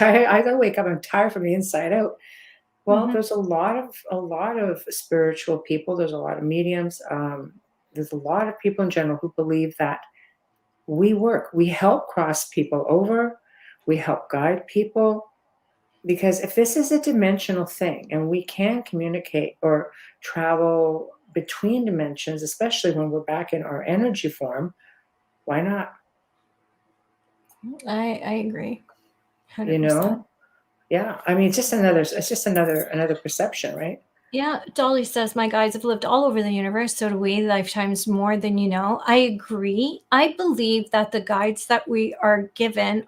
I gotta wake up, I'm tired from the inside out. Well, there's a lot of spiritual people, there's a lot of mediums, there's a lot of people in general who believe that we work, we help cross people over, we help guide people. Because if this is a dimensional thing and we can communicate or travel between dimensions, especially when we're back in our energy form. Why not? I agree. 100%. You know? Yeah. I mean, it's just another perception, right? Yeah, Dolly says, my guides have lived all over the universe, so do we, lifetimes more than you know. I agree. I believe that the guides that we are given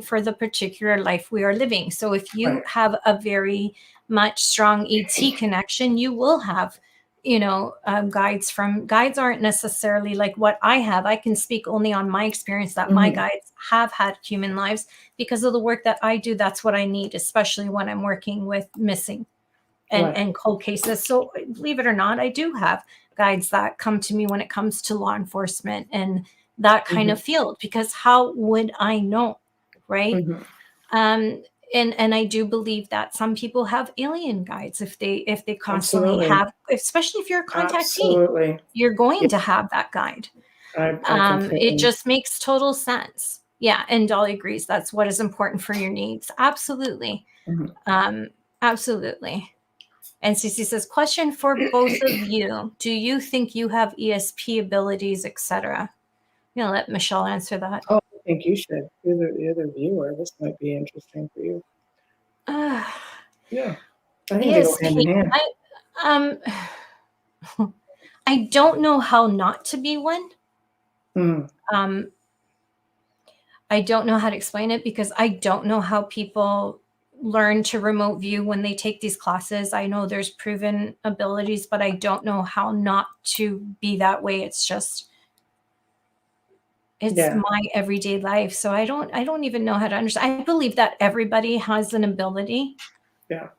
for the particular life we are living. So if you Right. have a very much strong ET connection, you will have, guides aren't necessarily like what I have. I can speak only on my experience that my guides have had human lives because of the work that I do. That's what I need, especially when I'm working with missing and cold cases. So believe it or not, I do have guides that come to me when it comes to law enforcement and that kind of field, because how would I know? Right. And I do believe that some people have alien guides if they constantly have, especially if you're a contactee, you're going to have that guide. It just makes total sense. Yeah. And Dolly agrees. That's what is important for your needs. Absolutely. Absolutely. And Cece says, question for both of you. Do you think you have ESP abilities, etc.? I'm going to let Michelle answer that. Oh, I think you should. You're the viewer. This might be interesting for you. Yeah. I think they go hand in hand. I don't know how not to be one. I don't know how to explain it because I don't know how people learn to remote view when they take these classes. I know there's proven abilities, but I don't know how not to be that way. It's just, my everyday life. So I don't even know how to understand. I believe that everybody has an ability. Yeah.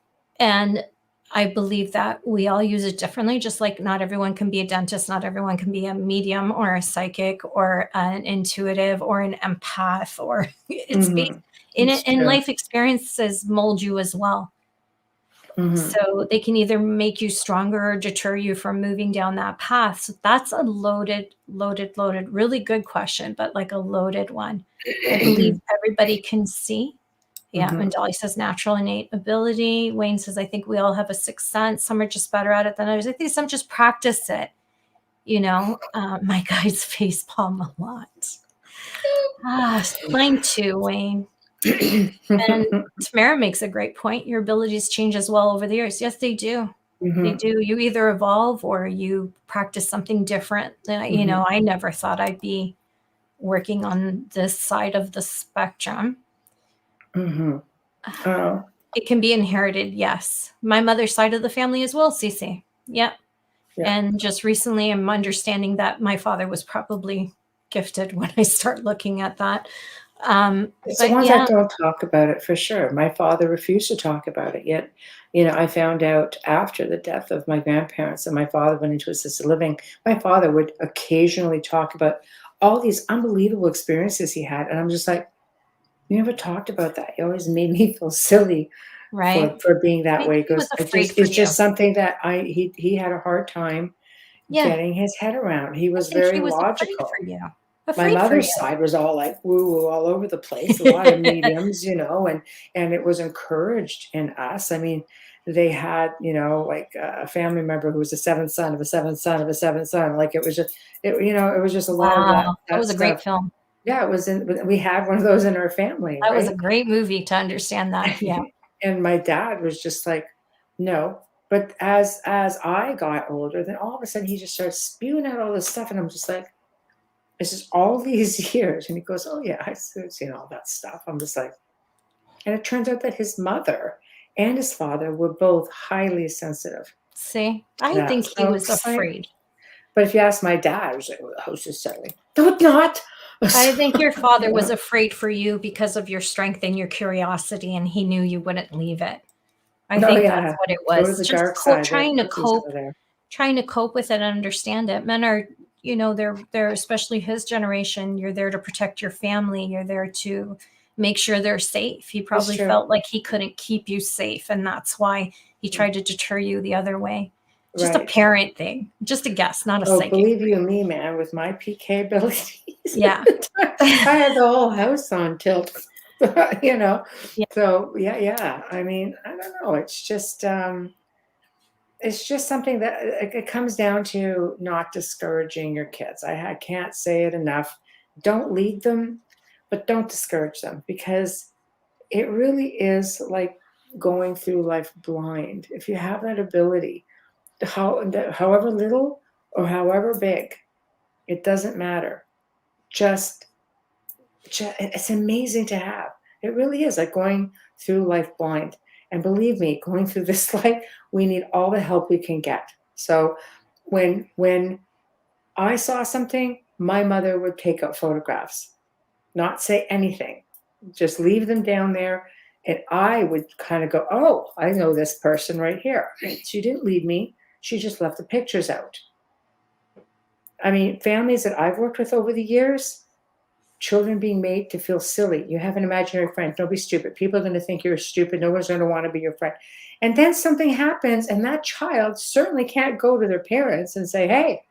And I believe that we all use it differently, just like not everyone can be a dentist, not everyone can be a medium or a psychic or an intuitive or an empath, or it's based in it, and life experiences mold you as well. So they can either make you stronger or deter you from moving down that path. So that's a loaded, really good question, but like a loaded one. I believe everybody can see. Yeah. And Dolly says natural innate ability. Wayne says, I think we all have a sixth sense. Some are just better at it than others. I think some just practice it. My guides face palm a lot. Mine too, Wayne. And Tamara makes a great point. Your abilities change as well over the years. Yes, they do. They do. You either evolve or you practice something different. I never thought I'd be working on this side of the spectrum. It can be inherited, yes. My mother's side of the family as well, Cece. Yep. Yeah. And just recently I'm understanding that my father was probably gifted when I start looking at that. It's the ones that don't talk about it for sure. My father refused to talk about it, yet, I found out after the death of my grandparents and my father went into assisted living, my father would occasionally talk about all these unbelievable experiences he had. And I'm just like, you never talked about that. You always made me feel silly for being that way. Because it's just something that he had a hard time getting his head around. He was very logical. My mother's side was all like woo-woo all over the place, a lot of mediums, and it was encouraged in us. I mean, they had, like a family member who was the seventh son of a seventh son of a seventh son. Like it was just a lot of that. That was a great film. Yeah, we had one of those in our family. That was a great movie to understand that. Yeah. And my dad was just like, no. But as I got older, then all of a sudden he just started spewing out all this stuff. And I'm just like, this is all these years. And he goes, oh yeah, I've seen all that stuff. I'm just like, and it turns out that his mother and his father were both highly sensitive. See, I think he was afraid. But if you ask my dad, I was like, well, the house is settling. No, it's not. I think your father was afraid for you because of your strength and your curiosity, and he knew you wouldn't leave it. I think that's what it was. Just trying to cope with it and understand it. Men are, they're especially his generation. You're there to protect your family. You're there to make sure they're safe. He probably felt like he couldn't keep you safe, and that's why he tried to deter you the other way. Just a parent thing, just a guess, not a psychic. Believe you me, man, with my PK abilities. Yeah. I had the whole house on tilt, Yeah. So, yeah. I mean, I don't know. It's just, it's just something that it comes down to not discouraging your kids. I can't say it enough. Don't lead them, but don't discourage them, because it really is like going through life blind. If you have that ability, however little or however big, it doesn't matter. Just it's amazing to have. It really is like going through life blind. And believe me, going through this life, we need all the help we can get. So when I saw something, my mother would take out photographs, not say anything, just leave them down there. And I would kind of go, oh, I know this person right here. She didn't leave me. She just left the pictures out. I mean, families that I've worked with over the years, children being made to feel silly. You have an imaginary friend. Don't be stupid. People are going to think you're stupid. No one's going to want to be your friend. And then something happens, and that child certainly can't go to their parents and say, hey,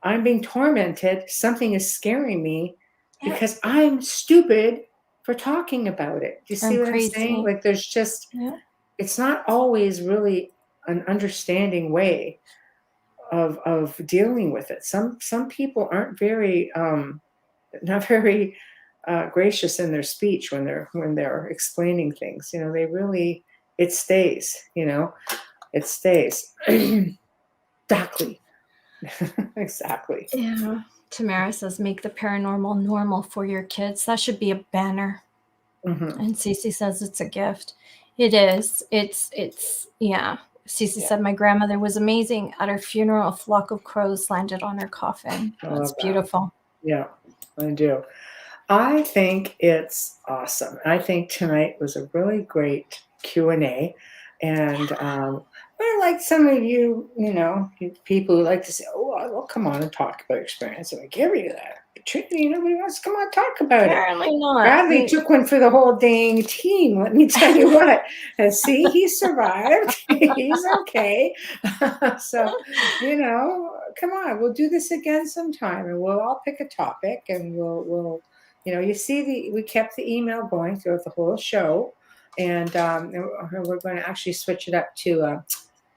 I'm being tormented. Something is scaring me because I'm stupid for talking about it. Do you see what I'm saying? Like there's just, it's not always really an understanding way of dealing with it. Some people aren't very not very gracious in their speech when they're explaining things. You know, they really, it stays. You know, it stays. Exactly. Exactly. Yeah. Tamara says, make the paranormal normal for your kids. That should be a banner. Mm-hmm. And Cece says it's a gift. It is. It's yeah. Cece said, my grandmother was amazing. At her funeral, a flock of crows landed on her coffin. That's beautiful. Yeah, I do. I think it's awesome. I think tonight was a really great Q&A. And like some of you, you know, people who like to say, oh, well, come on and talk about experience. I'm like, give you that. Nobody wants to come on and talk about Apparently it. Not. Bradley took one for the whole dang team. Let me tell you what. And see, he survived. He's okay. So, you know, come on, we'll do this again sometime, and we'll all pick a topic, and we'll you know, you see we kept the email going throughout the whole show, and we're going to actually switch it up to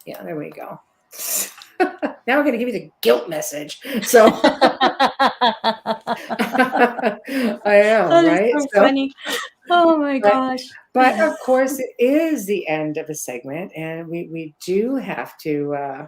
yeah, there we go. Now we're going to give you the guilt message. So I know, that right? Is so funny. Oh my gosh. But of course, it is the end of a segment, and we do have to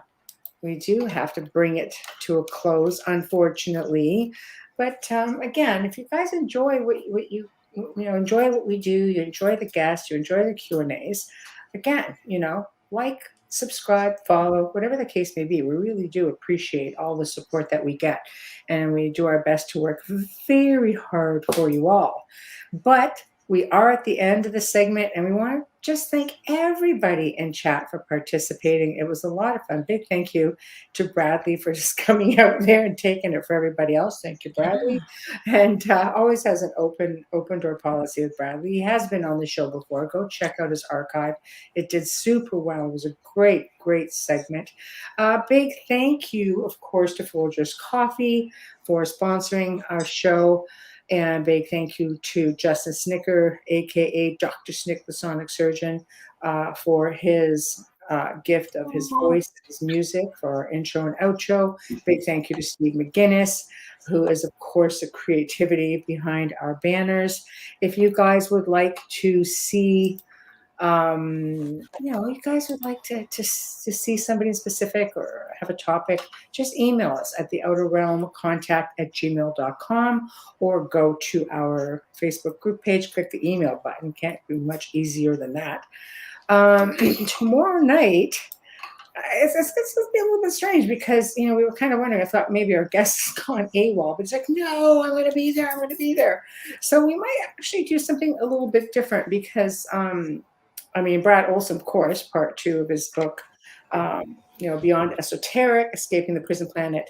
bring it to a close, unfortunately. But again, if you guys enjoy what you enjoy what we do, you enjoy the guests, you enjoy the Q&As, again, you know, like, subscribe, follow, whatever the case may be. We really do appreciate all the support that we get, and we do our best to work very hard for you all. But we are at the end of the segment, and we want to just thank everybody in chat for participating. It was a lot of fun. Big thank you to Bradley for just coming out there and taking it for everybody else. Thank you, Bradley. And always has an open door policy with Bradley. He has been on the show before. Go check out his archive. It did super well. It was a great segment. Big thank you, of course, to Folgers Coffee for sponsoring our show. And big thank you to Justin Snicker, aka Dr. Snick, the sonic surgeon, for his gift of his voice, his music for our intro and outro. Big thank you to Steve McGinnis, who is, of course, the creativity behind our banners. If you guys would like to see, you guys would like to see somebody specific or have a topic, just email us at theouterrealmcontact@gmail.com, or go to our Facebook group page, click the email button. Can't be much easier than that. Tomorrow night, it's going to be a little bit strange because, we were kind of wondering, I thought maybe our guest has gone AWOL, but it's like, no, I'm going to be there. So we might actually do something a little bit different because, Brad Olson, of course, part 2 of his book, Beyond Esoteric, Escaping the Prison Planet,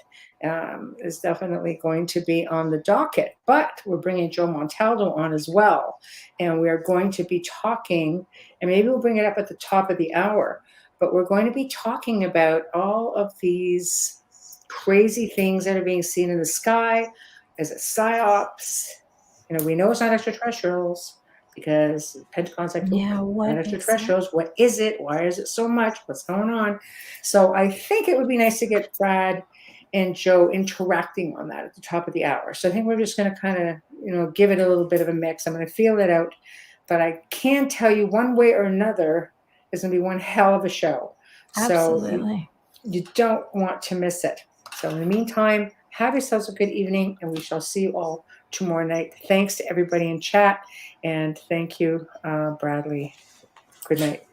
is definitely going to be on the docket. But we're bringing Joe Montaldo on as well. And we're going to be talking, and maybe we'll bring it up at the top of the hour, but we're going to be talking about all of these crazy things that are being seen in the sky. Is it psyops? We know it's not extraterrestrials. because Pentagon's like, Yeah, what is extraterrestrials, what is it? Why is it so much? What's going on? So I think it would be nice to get Brad and Joe interacting on that at the top of the hour. So I think we're just going to kind of, give it a little bit of a mix. I'm going to feel it out, but I can tell you one way or another, it's going to be one hell of a show. Absolutely. So you don't want to miss it. So in the meantime, have yourselves a good evening, and we shall see you all tomorrow night. Thanks to everybody in chat, and thank you, Bradley. Good night.